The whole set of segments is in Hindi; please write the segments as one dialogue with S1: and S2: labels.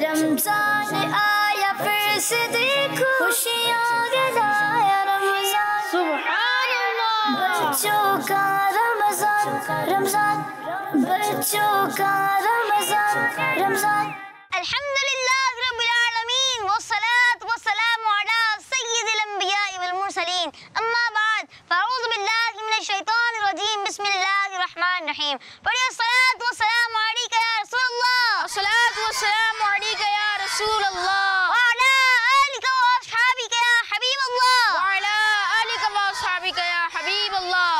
S1: रमजान आया फिर से देखो, खुशियाँ गिराया रमजान, सुभान अल्लाह। बच्चों का रमजान, रमजान, बच्चों का रमजान, रमजान।
S2: अल्हम्दुलिल्लाह रब्बिल आलमीन वस्सलातु वस्सलामु अला सय्यिदिल अंबिया वल मुरसलीन, अम्मा बाद, फ़अऊज़ु बिल्लाहि मिनश शैतानिर रजीम, बिस्मिल्लाहिर रहमानिर रहीम। पढ़िए सलात व सलाम अलैका या रसूलल्लाह, सलात व सलाम अलैका या रसूलल्लाह, व अला आलिका व अस्हाबिका या हबीबल्लाह, व अला आलिका व अस्हाबिका या हबीबल्लाह।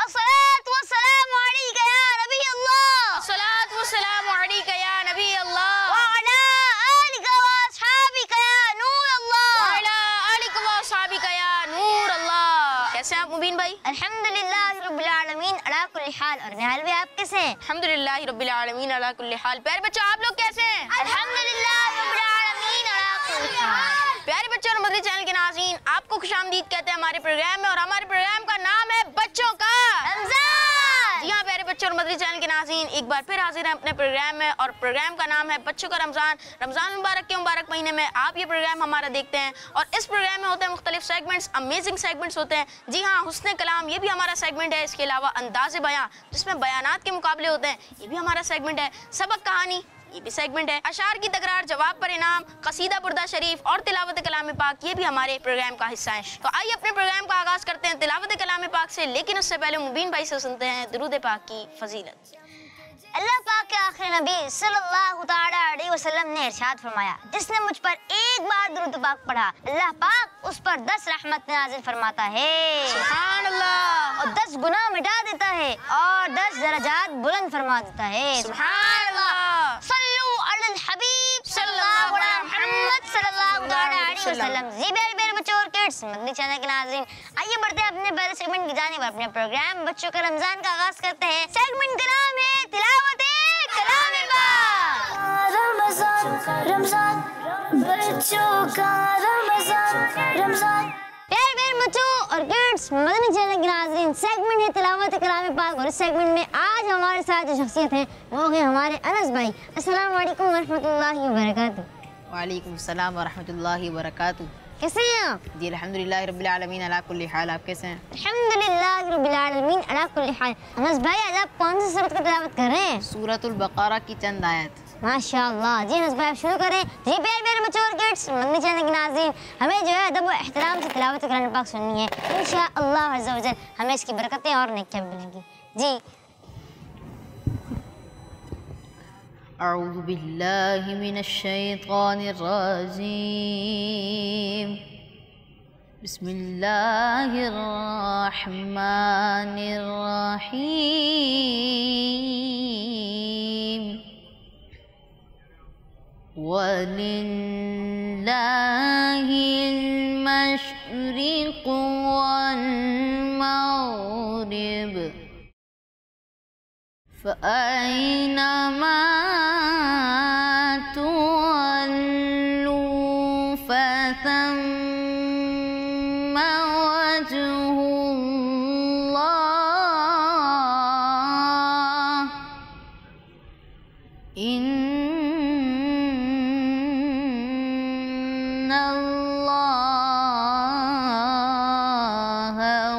S2: अस्सलातु व सलाम अलैका या नबी अल्लाह, अस्सलातु व सलाम अलैका या नबी अल्लाह, व अला आलिका व अस्हाबिका या नूर अल्लाह, व अला आलिका व अस्हाबिका या नूर अल्लाह। कैसे हैं आप मुबीन भाई? अल्हम्दुलिल्लाह रब्बिल आलमीन अला कुल्ली हाल। और निहाल भी आप कैसे हैं? अल्हम्दुलिल्लाह रब्बिल आलमीन अला कुल्ली हाल। प्यारे बच्चों आप लोग कैसे हैं? अल्हम्दुलिल्लाह रब्बिल आलमीन अला कुल्ली हाल। प्यारे बच्चों और मदरी चैनल के नाज़रीन, आपको खुशामदीद कहते हैं हमारे प्रोग्राम में, और हमारे प्रोग्राम का नाम है बच्चों का रमजान। जी हाँ प्यारे बच्चों और मदरी चैनल के नाज़रीन, एक बार फिर हाजिर हैं अपने प्रोग्राम में, और प्रोग्राम का नाम है बच्चों का रमजान। रमजान मुबारक के मुबारक महीने में आप ये प्रोग्राम हमारा देखते हैं, और इस प्रोग्राम में होते हैं मुख्तलिफ सेगमेंट्स, अमेजिंग सेगमेंट्स होते हैं। जी हाँ, हुस्न कलाम ये भी हमारा सेगमेंट है। इसके अलावा अंदाज़े बयां जिसमें बयानात के मुकाबले होते हैं, ये भी हमारा सेगमेंट है। सबक कहानी ये भी सेगमेंट है। अशार की तकरार, जवाब पर इनाम, कसीदा बुर्दा शरीफ और तिलावत कलाम पाक ये भी हमारे प्रोग्राम का हिस्सा है। तो आइए अपने प्रोग्राम का आगाज करते हैं तिलावत कलाम पाक से, लेकिन उससे पहले मुबीन भाई से सुनते हैं दुरूद पाक की फजीलत। अल्लाह पाक के आखिरी नबी सल्लल्लाहु तआला अलैहि वसल्लम ने इरशाद फरमाया, जिसने मुझ पर एक बार दुरूद पाक पढ़ा, अल्लाह पाक उस पर 10 रहमत नाज़िल फरमाता है, सुभान अल्लाह, और 10 गुनाह मिटा देता है, और 10 दर्जात बुलंद फरमा देता है, सुभान अल्लाह। सल्लु अलल हबीब सल्लल्लाहु अलैहि मुहम्मद सल्लल्लाहु अलैहि वसल्लम। जी प्यारे बच्चों और किड्स, मदनी चैनल के नाज़रीन, आइए बढ़ते हैं अपने पहले सेगमेंट की जानिब। अपने प्रोग्राम बच्चों का रमजान का आगाज करते हैं। सेगमेंट का नाम है तिलावत कलाम पाक।
S1: रमजान, रमजान, बच्चों का रमजान, रमजान।
S2: प्यारे बच्चों और किड्स, मदनी चैनल के नाज़रीन, सेगमेंट है तिलावत कलाम पाक, और इस सेगमेंट में आज हमारे साथ जो शख्सियत है वो है हमारे अनस भाई। अस्सलाम वालेकुम वरहमतुल्लाहि वबरकातुहू।
S3: वालेकुम सलाम वरहमतुल्लाहि वबरकातुहू।
S2: कैसे हैं आप?
S3: जी अल्हम्दुलिल्लाह रब्बिल आलमीन अला कुल्ली हाल। आप कैसे हैं?
S2: अल्हम्दुलिल्लाह रब्बिल आलमीन अला कुल्ली हाल। अनस भाई आज आप कौन सी सूरत की तिलावत कर रहे हैं?
S3: सूरतुल बकरा की चंद आयत।
S2: माशाअल्लाह। जी अनस भाई आप शुरू करें। जी प्यारे बच्चों और किड्स, मदनी चैनल के नाज़रीन, हमें जो है अदब व एहतराम से तिलावत कलाम पाक सुननी है। इंशाअल्लाह अज़्ज़ा व जल हमें इसकी बरकतें और नेकियां मिलेंगी। जी
S3: अऊज़ु बिल्लाहि मिनश शैतानिर रजीम, बिस्मिल्लाहिर रहमानिर रहीम। वलिल्लाहिल मशरिक़ु वल मग़रिब, फ़अय्नमा तुवल्लू फ़थम्म वजहुल्लाह, इन्नल्लाह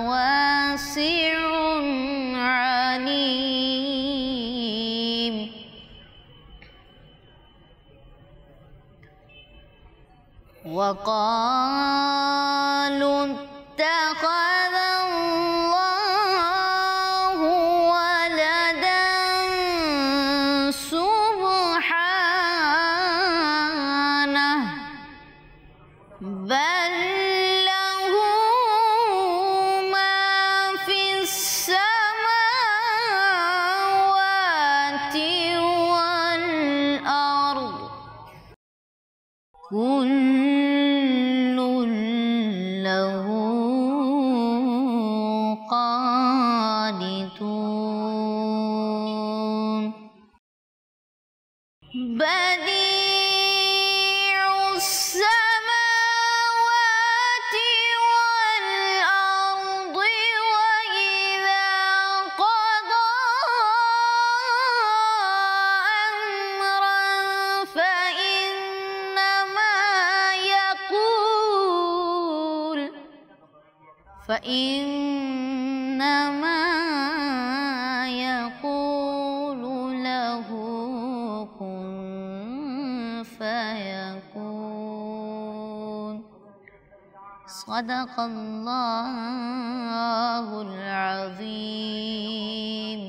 S3: वासिउन अलीम। वक़ालू इत्तख़ज़ल्लाहु वलदन सुब्हानहु बल लहू मा फ़िस समावाति वल अर्द, कुल्लुन लहू क़ानितून। बदीउस समावाति वल अर्द, व इज़ा क़ज़ा अम्रन फ़इन्नमा फ़इन्नमा यक़ूलु लहू कुन फ़यकून। सदक़ल्लाहुल अज़ीम।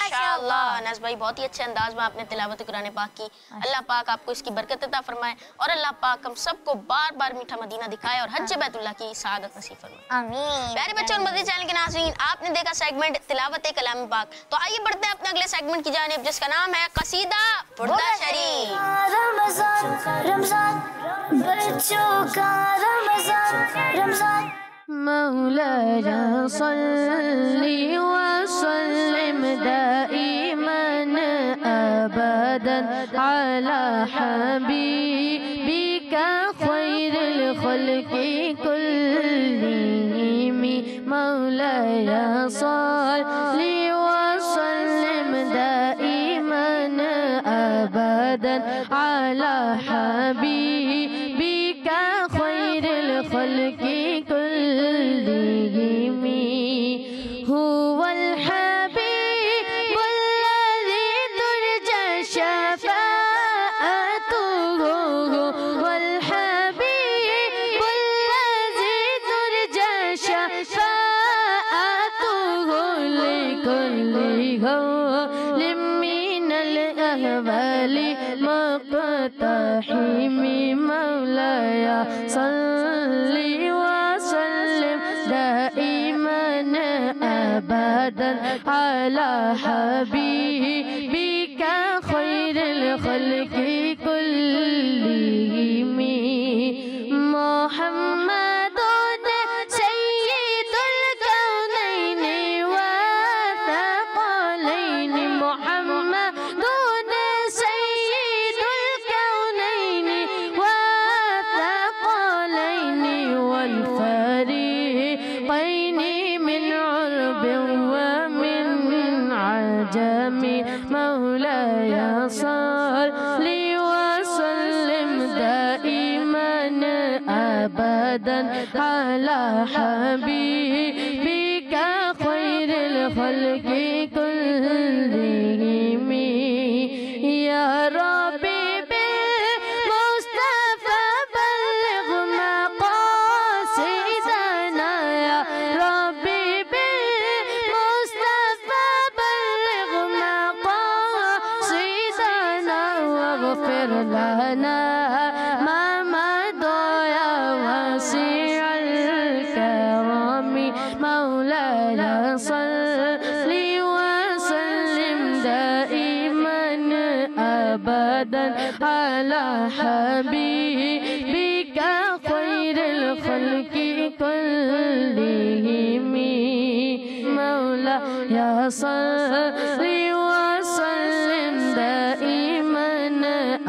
S2: माशाअल्लाह अनस भाई, बहुत ही अच्छे अंदाज में आपने तिलावत कुरान पाक की। अल्लाह पाक आपको इसकी बरकत अता फरमाए और अल्लाह पाक हम सबको बार बार मीठा मदीना दिखाए और हज बैतुल्लाह की सआदत नसीब फरमाए।
S4: आमीन।
S2: प्यारे बच्चों और मदनी चैनल के नाज़रीन, आपने देखा सेगमेंट तिलावत कलाम पाक। तो आइए बढ़ते हैं अपने अगले सेगमेंट की जानिब, जिसका नाम है कसीदा बुर्दा शरीफ।
S1: रमजान रमजान बच्चों का रमजान रमजान।
S3: मौलाया सल्ली व सल्लिम दाइमन अबदन अला हबीबिका खैरुल खल्क़ि कुल्लिहिम। मौलाया सल्ली व सल्लिम दाइमन अबदन अला हबीबिका खैरुल खल्क़ि कुल्लिहिम। हुवल हबीबुल्लज़ी तुरजा शफ़ाअतुहु। हुवल हबीबुल्लज़ी तुरजा शफ़ाअतुहु लिकुल्लि गौलिम मिनल अहवालि मुक़तहिम। मौलाया सल्ली व सल्लिम दाइमन अबदन अला हबीबिका खैरुल खल्क़ि कुल्लिहिम। मुहम्मदुन सय्यिदुल कौनैनि व थक़लैनि। मुहम्मदुन सय्यिदुल कौनैनि व थक़लैनि वल फ़रीक़ैनि मिन उर्बिन व मिन अजम। मौलाया सल्ली व सल्लिम दाइमन अबदन अला हबीबिका खैरुल खल्क़ि कुल्लिहिम। या रब्बी बिल मुस्तफ़ा बल्लिग़ मक़ासिदना। या रब्बी बिल मुस्तफ़ा बल्लिग़ मक़ासिदना वग़फ़िर लना मा मदा या वासिअल करम। मौलाया सल्ली व सल्लिम दाइमन अबदन अला हबीबिका खैरुल खल्क़ि कुल्लिहिम। मौलाया सल्ली व सल्लिम दाइमन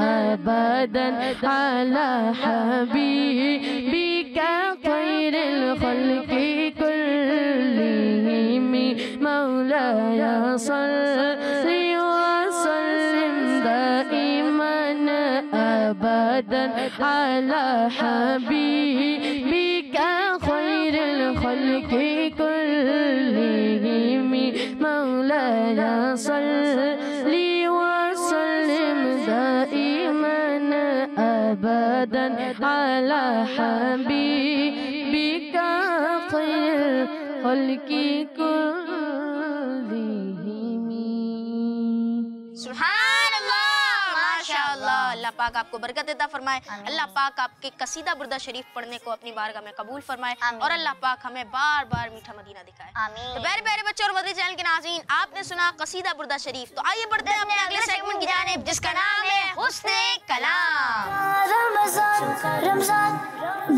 S3: अबदन अला हबीबिका खैरुल खल्क़ि कुल्लिहिम। मौलाया सल्ली व सल्लिम दाइमन अबदन अला हबीबिका खैरुल खल्क़ि कुल्लिहिम। मौलाया सल्ली व सल्लिम दाइमन अबदन अला हबीबिका खैरुल खल्क़ि कुल्लिहिम।
S2: सुभानअल्लाह, माशाअल्लाह। अल्लाह पाक आपको बरकत अता फरमाए। अल्लाह पाक आपके कसीदा बुर्दा शरीफ पढ़ने को अपनी बारगाह में कबूल फरमाए और अल्लाह पाक हमें बार बार मीठा मदीना दिखाए।
S4: आमीन।
S2: तो प्यारे प्यारे बच्चों और मदनी चैनल के नाज़रीन, आपने सुना कसीदा बुर्दा शरीफ। तो आइए बढ़ते हैं अपने अगले सेगमेंट की जानिब, जिसका नाम है हुस्ने कलाम।
S1: रमजान रमजान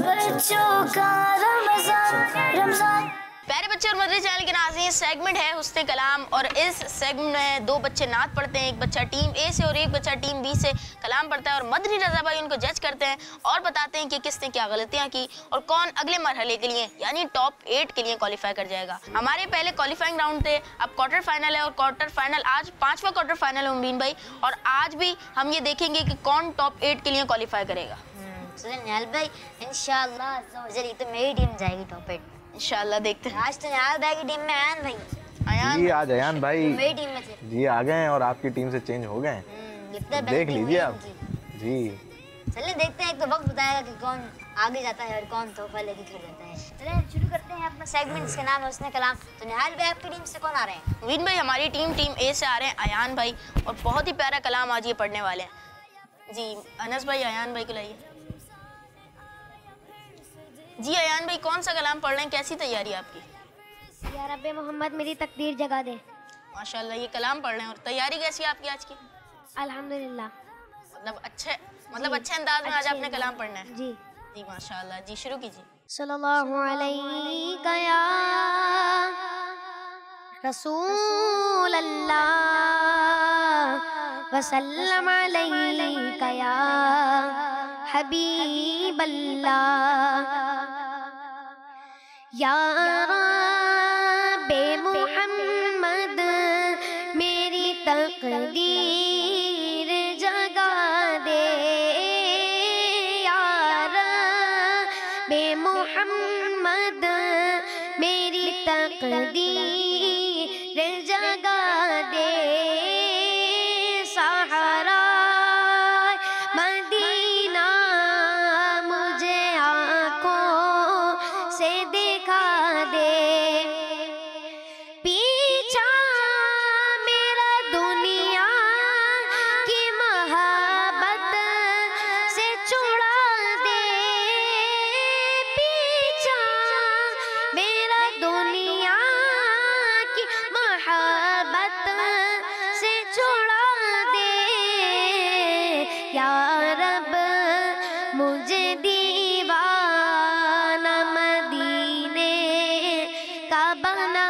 S1: बच्चों का रमजान रमजान।
S2: प्यारे बच्चे और मदनी चैनल के नाज़रीन, सेगमेंट है हुस्ने कलाम और इस सेगमेंट में दो बच्चे नात पढ़ते हैं। एक बच्चा टीम ए से और एक बच्चा टीम बी से कलाम पढ़ता है और मदनी रज़ा भाई उनको जज करते हैं और बताते हैं कि किसने क्या गलतियां की और कौन अगले मरहले के लिए यानी टॉप 8 के लिए क्वालिफाई कर जाएगा। हमारे पहले क्वालिफाइंग राउंड थे, अब क्वार्टर फाइनल है और क्वार्टर फाइनल आज 5वां क्वार्टर फाइनल है मुबीन भाई, और आज भी हम ये देखेंगे कि कौन टॉप 8 के लिए क्वालिफाई करेगा। चलिए निहाल भाई, इंशाअल्लाह तो मेरी टीम जाएगी टॉप 8 में।
S4: इंशाल्लाह देखते हैं।
S2: आज तो निहाल भाई की टीम में अयान भाई,
S4: अयान
S5: जी आज अयान भाई
S2: मेरी टीम में थे।
S5: जी आ गए हैं और आपकी टीम से चेंज हो गए हैं।
S2: कितने
S5: देख लीजिए आप जी।
S2: चलिए देखते हैं, एक तो वक्त बताएगा कि कौन आगे जाता है और कौन तोहफा लेके घर जाता है। चलिए शुरू करते हैं अपना सेगमेंट जिसका नाम है उसने कलाम। तो निहाल भाई आपकी टीम से कौन आ रहे हैं?
S4: वीन भाई हमारी टीम ए से आ रहे हैं अयान भाई, और बहुत ही प्यारा कलाम आज ये पढ़ने वाले हैं जी। अनस भाई अयान भाई को लाइए जी। अयान भाई कौन सा कलाम पढ़ रहे हैं, कैसी तैयारी है आपकी?
S1: या रब्बे मोहम्मद मेरी तकदीर जगा दे।
S4: माशाल्लाह ये कलाम पढ़ रहे हैं, और तैयारी कैसी है आपकी आज की?
S1: अल्हम्दुलिल्लाह।
S4: मतलब अच्छे अंदाज में आज आपने कलाम पढ़ना है
S1: जी
S4: जी। माशाल्लाह जी, शुरू कीजिए।
S1: सल्लल्लाहु अलैका या रसूल अल्लाह वसल्लम अलैका या हबीब अल्लाह या रब्बे मोहम्मद मेरी तकदीर जगा दे। या रब्बे मोहम्मद मेरी तकदीर जगा दे। सहारा मदीना मुझे आँखों से दिखा दे। पीछा मेरा दुनिया की मोहब्बत से छुड़ा दे। पीछा मेरा दुनिया की मोहब्बत से छुड़ा दे। या रब मुझे दीवाना मदीने का बना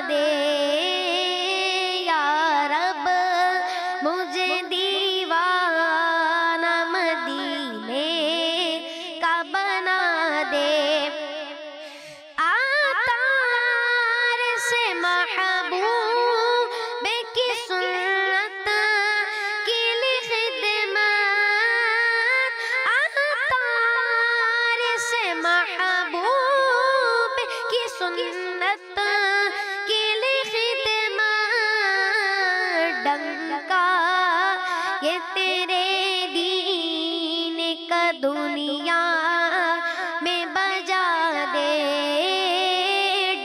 S1: दे। या रब मुझे दीवाना मदीने का बना दे। आतार से महबूब की सुन्नत की खिदमत। आतार से महबूब की सुन्नत की खिदमत। डंका ये तेरे दीन का दुनिया में बजा दे।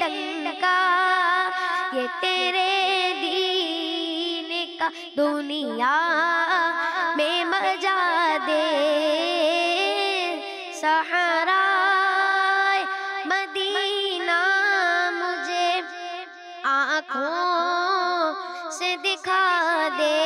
S1: डंका ये तेरे दीन का दुनिया में बजा दे। सहारा मदीना मुझे आँखों से दिखा दे।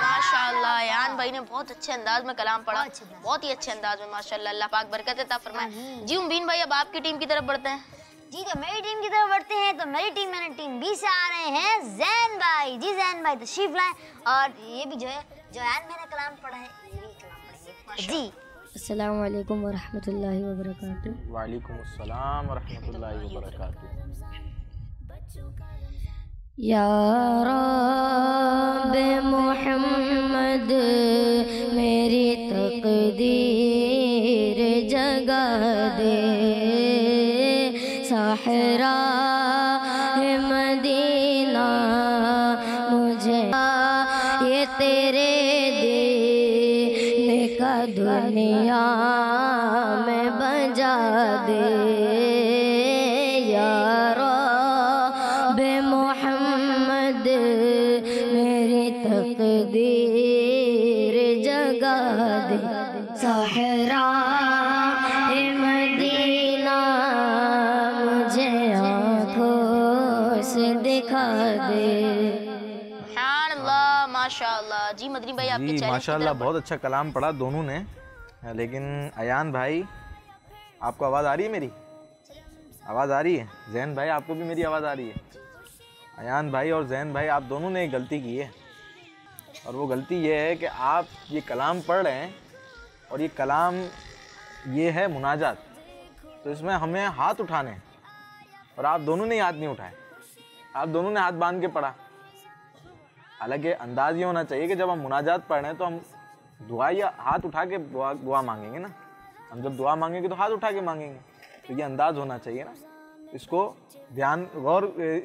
S4: माशाल्लाह अयान भाई ने बहुत अच्छे अंदाज में कलाम पढ़ा, बहुत ही अच्छे अंदाज में माशाल्लाह। अल्लाह पाक बरकत अता फरमाए जी। उम्मीन भाई अब आपकी टीम की तरफ बढ़ते हैं
S2: जी। तो मेरी टीम की तरफ बढ़ते हैं। तो मेरी टीम में टीम बी से आ रहे हैं जैन भाई। जी जैन भाई तशरीफ लाएं, और ये भी जो है जो अयान मैंने कलाम पढ़ा है ये भी कलाम पढ़ेंगे जी।
S3: अस्सलामु अलैकुम वरहमतुल्लाहि वबरकातुहू।
S5: वालेकुम अस्सलाम वरहमतुल्लाहि वबरकातुहू।
S3: या रब मोहम्मद मेरी तकदीर जगा दे। सहरा है मदीना मुझे ये तेरे दीन का दुनिया में बजा दे। या रब मोहम्मद मेरी तकदीर जगा दे। सहरा ए मदीना मुझे आँखों से दिखा दे।
S4: सुभान माशाल्लाह जी। मदनी भाई आपके
S5: जी
S4: चैलेंज
S5: माशाल्लाह बहुत अच्छा कलाम पढ़ा दोनों ने। लेकिन अयान भाई आपको आवाज़ आ रही है मेरी? आवाज़ आ रही है? जैन भाई आपको भी मेरी आवाज़ आ रही है? अयान भाई और जैन भाई आप दोनों ने एक गलती की है, और वो गलती ये है कि आप ये कलाम पढ़ रहे हैं और ये कलाम ये है मुनाजात, तो इसमें हमें हाथ उठाने हैं और आप दोनों ने हाथ नहीं उठाए, आप दोनों ने हाथ बांध के पढ़ा। हालांकि अंदाज ये होना चाहिए कि जब हम मुनाजात पढ़ रहे हैं तो हम दुआ या हाथ उठा के दुआ मांगेंगे ना, हम जब दुआ मांगेंगे तो हाथ उठा के मांगेंगे, तो ये अंदाज होना चाहिए ना। इसको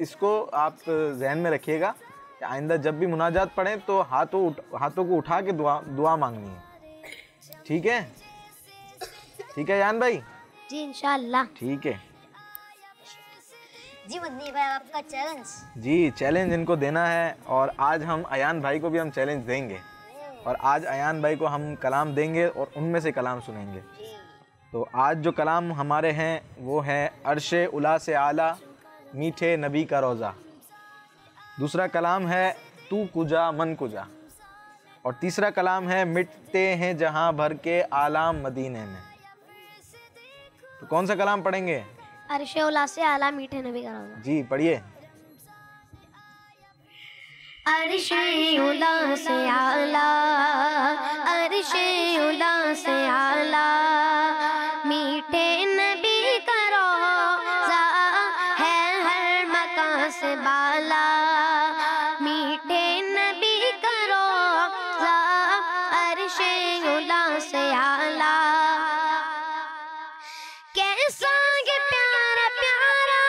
S5: इसको आप जहन में रखिएगा कि आइंदा जब भी मुनाजात पढ़ें तो हाथों को उठा के दुआ मांगनी है। ठीक है, ठीक है यान भाई?
S1: जी इंशाअल्लाह।
S5: ठीक है
S2: जी मदनी भाई, आपका चैलेंज।
S5: जी, चैलेंज इनको देना है और आज हम अयान भाई को भी हम चैलेंज देंगे और आज अयान भाई को हम कलाम देंगे और उनमें से कलाम सुनेंगे। तो आज जो कलाम हमारे हैं वो है अर्शे उला से आला मीठे नबी का रोज़ा। दूसरा कलाम है तू कुजा मन कुजा और तीसरा कलाम है मिटते हैं जहां भर के आलाम मदीने में। तो कौन सा कलाम पढ़ेंगे?
S1: अर्शे उला से आला मीठे नबी का रोज़ा।
S5: जी पढ़िए।
S1: अर्शे उला से आला, अर्शे उला से आला मीठे नबी का रोज़ा है हर मकान से बाला, मीठे नबी का रोज़ा अर्शे उला से आला। कैसा ये प्यारा प्यारा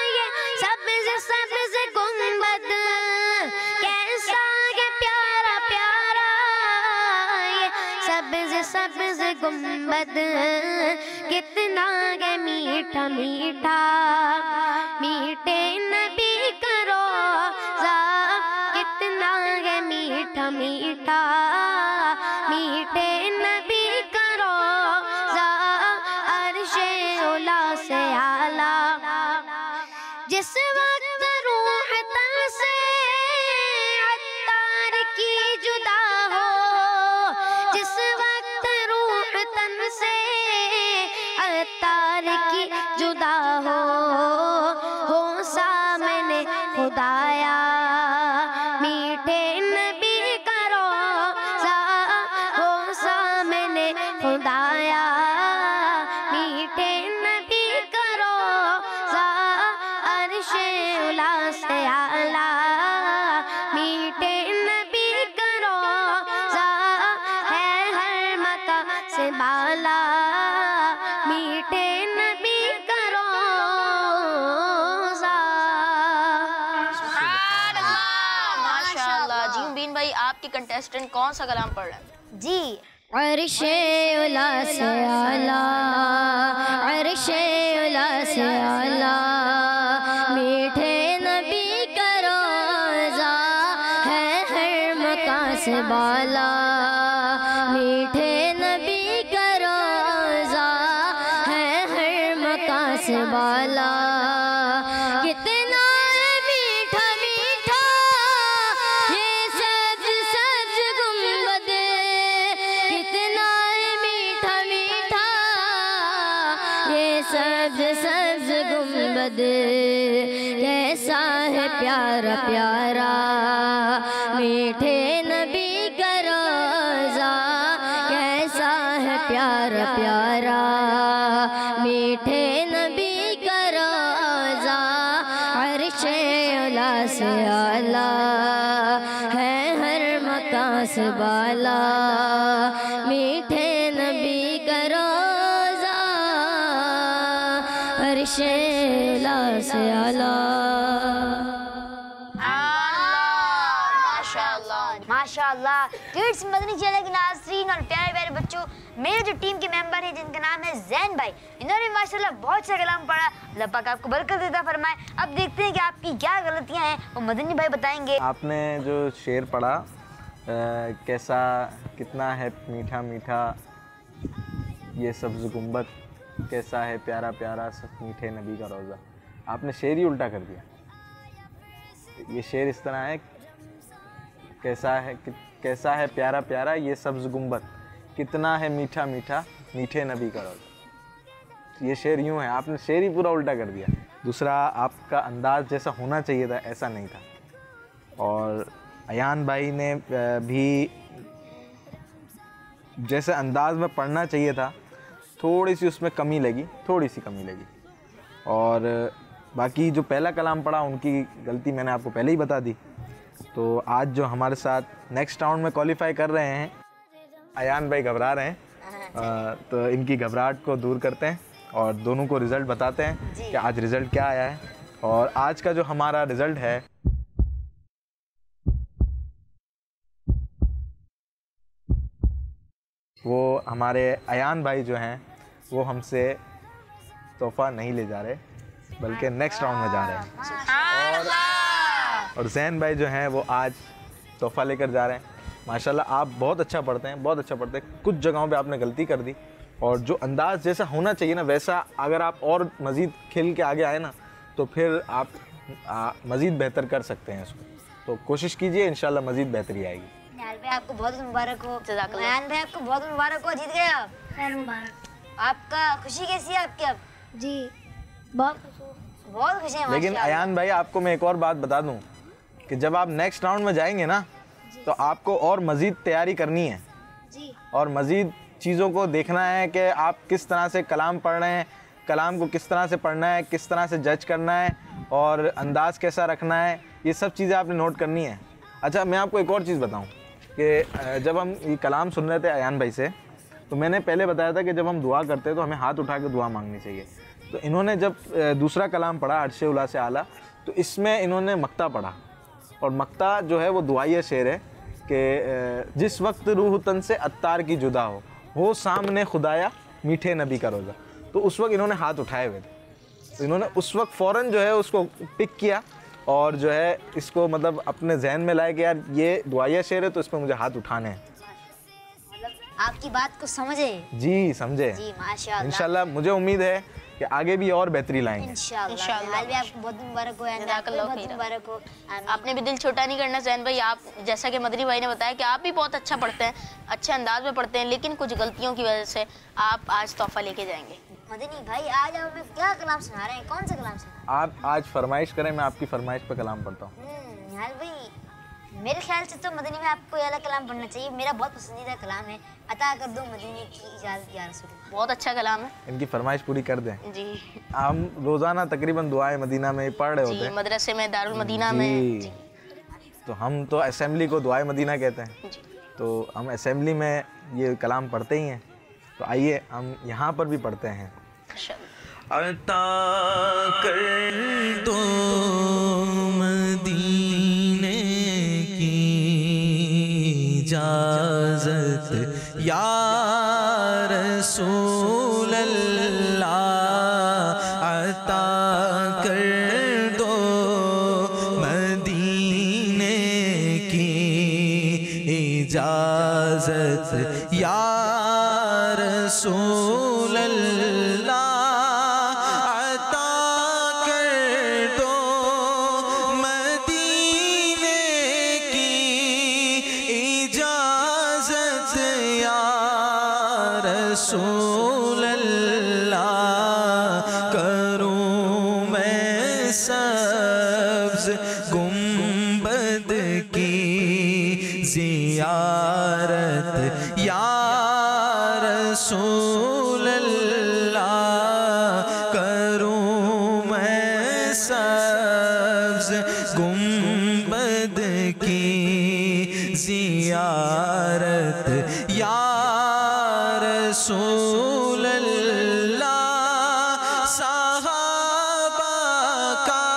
S1: ये सब्ज़ सब्ज़ गुंबद, कैसा ये प्यारा प्यारा ये सब्ज़ सब्ज़ गुंबद, कितना ये मीठा मीठा मीठे नबी का रोज़ा, कितना ये मीठा मीठा मीठे नबी का रोज़ा अर्शे उला से आला। जिस वक्त रूह तन से अत्तार की जुदा हो, जिस वक्त रूह तन से अत्तार की जुदा हो सामने खुदाया मीठे नबी का रोज़ा, हो सामने खुदाया मीठे नबी का रोज़ा अर्शे उला से आला, मीठे नबी का रोज़ा है हर मका से बाला, मीठे नबी का रोज़ा।
S4: माशाअल्लाह। जी बीन भाई, आपके कंटेस्टेंट कौन सा कलाम पढ़ रहे हैं?
S2: जी
S3: अर्शे उला से आला, अर्शे उला से आला मीठे नबी का रोज़ा है हर मकान से बाला, मीठे नबी का रोज़ा है हर मकान से बाला। कितना मीठा मीठा ये सब्ज़ सब्ज़ गुंबद, कितना मीठा मीठा ये सब्ज़ सब्ज़ गुंबद, कैसा है प्यारा प्यारा मीठे नबी का रोज़ा, कैसा है प्यारा प्यारा मीठे नबी का रोज़ा अर्शे उला से आला है हर मकान से बाला, मीठे नबी का रोज़ा अर्शे उला से आला।
S2: माशाअल्लाह। किड्स मदनी चैनल के नाज़रीन और प्यारे प्यारे बच्चों, मेरे जो टीम के मेंबर हैं जिनका नाम है जैन भाई, इन्होंने माशाअल्लाह बहुत सा कलाम पढ़ा। अल्लाह पाक आपको बरकत देता फरमाए। अब देखते हैं कि आपकी क्या गलतियां हैं, वो मदनी भाई बताएंगे।
S5: आपने जो शेर पढ़ा कैसा कितना है मीठा मीठा ये सब्ज़ गुंबद, कैसा है प्यारा प्यारा मीठे नबी का रोज़ा, आपने शेर ही उल्टा कर दिया। ये शेर इस तरह है कैसा है प्यारा प्यारा ये सब्ज़ गुंबद, कितना है मीठा मीठा मीठे नबी का रोज़ा। ये शेर यूँ है, आपने शेर ही पूरा उल्टा कर दिया। दूसरा, आपका अंदाज़ जैसा होना चाहिए था ऐसा नहीं था। और अयान भाई ने भी जैसे अंदाज में पढ़ना चाहिए था थोड़ी सी उसमें कमी लगी, थोड़ी सी कमी लगी। और बाकी जो पहला कलाम पढ़ा उनकी गलती मैंने आपको पहले ही बता दी। तो आज जो हमारे साथ नेक्स्ट राउंड में क्वालिफाई कर रहे हैं अयान भाई घबरा रहे हैं, तो इनकी घबराहट को दूर करते हैं और दोनों को रिज़ल्ट बताते हैं कि आज रिज़ल्ट क्या आया है। और आज का जो हमारा रिज़ल्ट है वो हमारे अयान भाई जो हैं वो हमसे तोहफ़ा नहीं ले जा रहे बल्कि नेक्स्ट राउंड में जा रहे हैं। और ज़ैन भाई जो हैं वो आज तोहफ़ा लेकर जा रहे हैं। माशाल्लाह आप बहुत अच्छा पढ़ते हैं, बहुत अच्छा पढ़ते हैं। कुछ जगहों पे आपने गलती कर दी और जो अंदाज़ जैसा होना चाहिए ना वैसा अगर आप और मज़ीद खेल के आगे आए ना तो फिर आप मज़ीद बेहतर कर सकते हैं इसको। तो कोशिश कीजिए, इंशाल्लाह मज़ीद बेहतरी आएगी।
S2: निहाल भाई आपको बहुत मुबारक हो। अयान भाई आपको बहुत मुबारक हो, जीत गए आप।
S1: खैर मुबारक।
S2: आपका खुशी कैसी है आपकी अब?
S1: जी बहुत खुश हूँ।
S2: बहुत खुशी है
S5: लेकिन अयान भाई आपको मैं एक और बात बता दूं कि जब आप नेक्स्ट राउंड में जाएंगे ना तो आपको और मज़ीद तैयारी करनी है
S1: जी।
S5: और मज़ीद चीज़ों को देखना है कि आप किस तरह से कलाम पढ़ रहे हैं, कलाम को किस तरह से पढ़ना है, किस तरह से जज करना है और अंदाज़ कैसा रखना है, ये सब चीज़ें आपने नोट करनी है। अच्छा, मैं आपको एक और चीज़ बताऊं कि जब हम ये कलाम सुन रहे थे अयान भाई से तो मैंने पहले बताया था कि जब हम दुआ करते हैं तो हमें हाथ उठा के दुआ मांगनी चाहिए। तो इन्होंने जब दूसरा कलाम पढ़ा अर्श उला से आला तो इसमें इन्होंने मक्ता पढ़ा और मक्ता जो है वो दुआई शेर है कि जिस वक्त रूह तन से अत्तार की जुदा हो सामने खुदाया मीठे नबी का रोज़ा। तो उस वक्त इन्होंने हाथ उठाए हुए थे, तो इन्होंने उस वक्त फ़ौरन जो है उसको पिक किया और जो है इसको मतलब अपने जहन में लाए कि यार ये दुआया शेर है तो इस पर मुझे हाथ उठाने हैं।
S2: आपकी बात को समझे।
S5: जी समझे।
S2: जी माशाल्लाह।
S5: इंशाल्लाह मुझे उम्मीद है कि आगे भी और बेहतरी लाएंगे।
S2: इंशाल्लाह। निहाल भाई आपको बहुत मुबारक हो, अयान भाई आपको बहुत मुबारक हो।
S4: आपने भी दिल छोटा नहीं करना ज़ैन भाई। आप जैसा कि मदनी भाई ने बताया कि आप भी बहुत अच्छा पढ़ते हैं, अच्छे अंदाज में पढ़ते हैं, लेकिन कुछ गलतियों की वजह से आप आज तोहफा लेके जाएंगे।
S2: मदनी भाई आज आप हमें क्या कलाम सुना रहे हैं? कौन सा कलाम सुना?
S5: आप आज फरमाइश करें, मैं आपकी फरमाइश पे कलाम पढ़ता हूँ।
S2: निहाल भाई मेरे ख्याल से तो मदनी में आपको ये वाला कलाम पढ़ना चाहिए। मेरा बहुत पसंदीदा कलाम है, अता कर दो मदनी की इजाज़त या रसूल।
S4: बहुत अच्छा कलाम है।
S5: इनकी फरमाइश पूरी कर दें।
S4: जी
S5: हम रोज़ाना तकरीबन दुआए मदीना में पढ़ रहे होते
S4: जी,
S5: हैं।
S4: मदरसे में दारुल मदीना में।
S5: जी। तो हम तो असेंबली को दुआए मदीना कहते हैं, तो हम असेंबली में ये कलाम पढ़ते ही हैं। तो आइए हम यहाँ पर भी पढ़ते हैं।
S6: अता कर दो मदीने की इजाज़त या रसूल अल्लाह, अता कर दो मदीने की इजाज़त या रसूल अल्लाह, रसूल अल्लाह। करूं मैं सब्ज़ गुंबद की ज़ियारत या रसूल अल्लाह, करूं मैं सब्ज़ गुंबद की ज़ियारत या रसूल अल्लाह। सहाबा का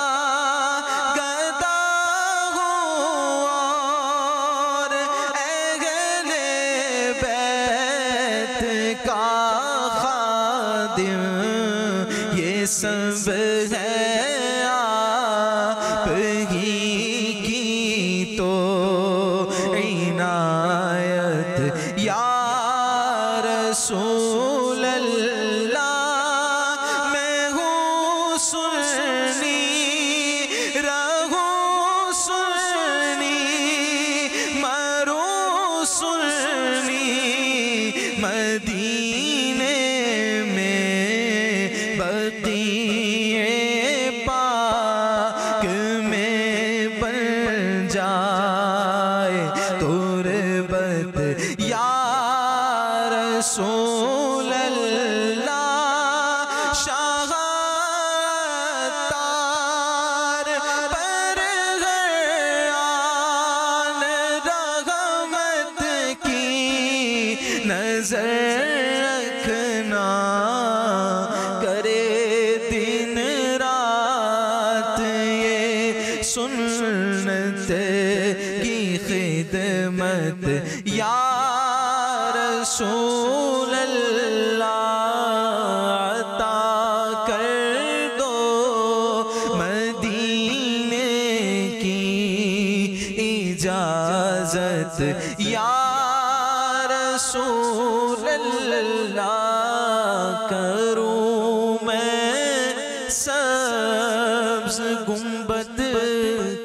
S6: गदा हूँ और अहले बैत का खादिम, ये सब है आप ही की तो इनायत या रसूल अल्लाह। मैं हूँ सुन्नी रहूँ सुन्नी मरूँ सुन्नी, मदीने में बक़ीए पाक में बन जाए तुरबत या रसूल अल्लाह। शाह तार पर गयान रहमत की नजर रखना, करे दिन रात ये सुन्नत की खिदमत या रसूल अल्लाह, अता कर दो मदीने की इजाजत या रसूल अल्लाह, करूं मैं सब्ज़ गुंबद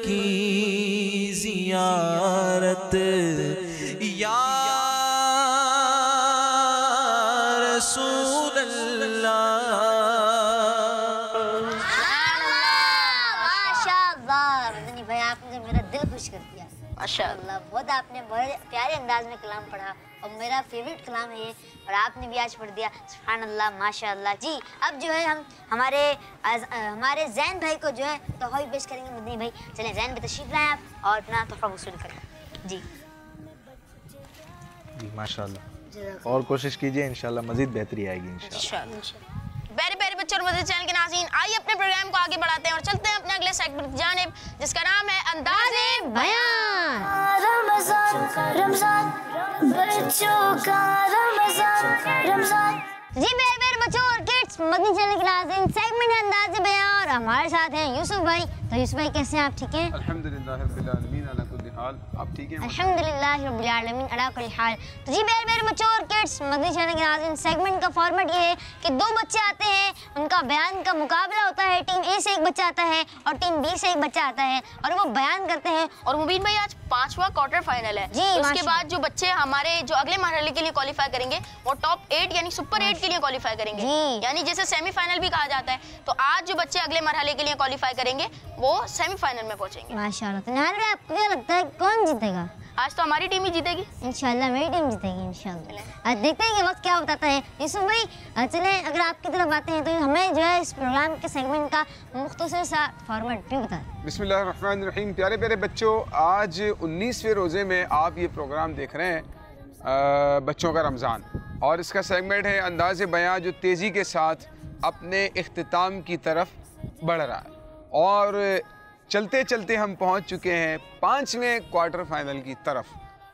S6: की ज़ियारत या रसूल अल्लाह।
S2: माशाअल्लाह मदनी भाई, आपने मेरा दिल खुश कर दिया।
S4: माशाअल्लाह,
S2: बहुत आपने बड़े प्यारे अंदाज में कलाम पढ़ा और मेरा फेवरेट कलाम है ये, और आपने भी आज पढ़ दिया। सुभान अल्लाह, माशाअल्लाह। जी अब जो है हम हमारे जैन भाई को जो है तोहफा भी पेश करेंगे मदनी भाई। चलें जैन भाई तशरीफ लाएं आप और अपना तोहफा वसूल करें। जी
S5: माशाल्लाह, और कोशिश कीजिए, इंशाल्लाह मज़ीद बेहतरी आएगी इंशाल्लाह।
S4: प्यारे प्यारे बच्चों और मज़ीद चैनल के नाज़रीन, आइए अपने प्रोग्राम को आगे बढ़ाते हैं और चलते हैं अपने अगले सेगमेंट की जानिब, जिसका नाम है अंदाज़े बयान।
S3: रमज़ान रमज़ान बच्चों का रमज़ान रमज़ान।
S2: जी मेरे प्यारे बच्चों और किड्स, मदनी चैनल के नाज़रीन, सेगमेंट है अंदाज़े बयान और हमारे साथ हैं यूसुफ भाई। तो यूसुफ भाई कैसे हैं आप? ठीक हैं?
S7: अल्हम्दुलिल्लाह रब्बिल आलमीन अला कुल्ली हाल। आप ठीक हैं?
S2: अल्हम्दुलिल्लाह रब्बिल आलमीन अला कुल्ली हाल। तो जी मेरे बच्चों और किड्स, मदनी चैनल के नाज़रीन, सेगमेंट का फॉर्मेट ये है कि दो बच्चे आते हैं, उनका बयान का मुकाबला होता है। टीम ए से एक बच्चा आता है और टीम बी से एक बच्चा आता है और वो बयान करते हैं।
S4: और मुबीन भाई आज 5वां क्वार्टर फाइनल है।
S2: जी,
S4: उसके
S2: माशाल्लाह।
S4: बाद जो बच्चे हमारे जो अगले मरहले के लिए क्वालिफाई करेंगे वो टॉप 8 यानी सुपर 8 के लिए क्वालिफाई करेंगे,
S2: जी।
S4: यानी जैसे सेमीफाइनल भी कहा जाता है। तो आज जो बच्चे अगले मरहले के लिए क्वालिफाई करेंगे वो सेमीफाइनल में पहुंचेंगे।
S2: माशाल्लाह। तो नाज़रीन आपको क्या लगता है कौन जीतेगा?
S4: आज तो हमारी टीम ही जीतेगी
S2: इंशाल्लाह, मेरी टीम जीतेगी इंशाल्लाह। देखते हैं कि वक्त क्या बताता है। यूसुफ भाई चलें, अगर आपकी तरफ आते हैं तो हमें जो है इस प्रोग्राम के सेगमेंट का मुख्तसर सा फॉर्मेट भी बता दें।
S7: बिस्मिल्लाहिर्रहमानिर्रहीम। प्यारे प्यारे बच्चों, आज 19वें रोज़े में आप ये प्रोग्राम देख रहे हैं, बच्चों का रमज़ान, और इसका सेगमेंट है अंदाज़े बयां, जो तेज़ी के साथ अपने इख्तिताम की तरफ बढ़ रहा है। और चलते चलते हम पहुंच चुके हैं 5वें क्वार्टर फाइनल की तरफ,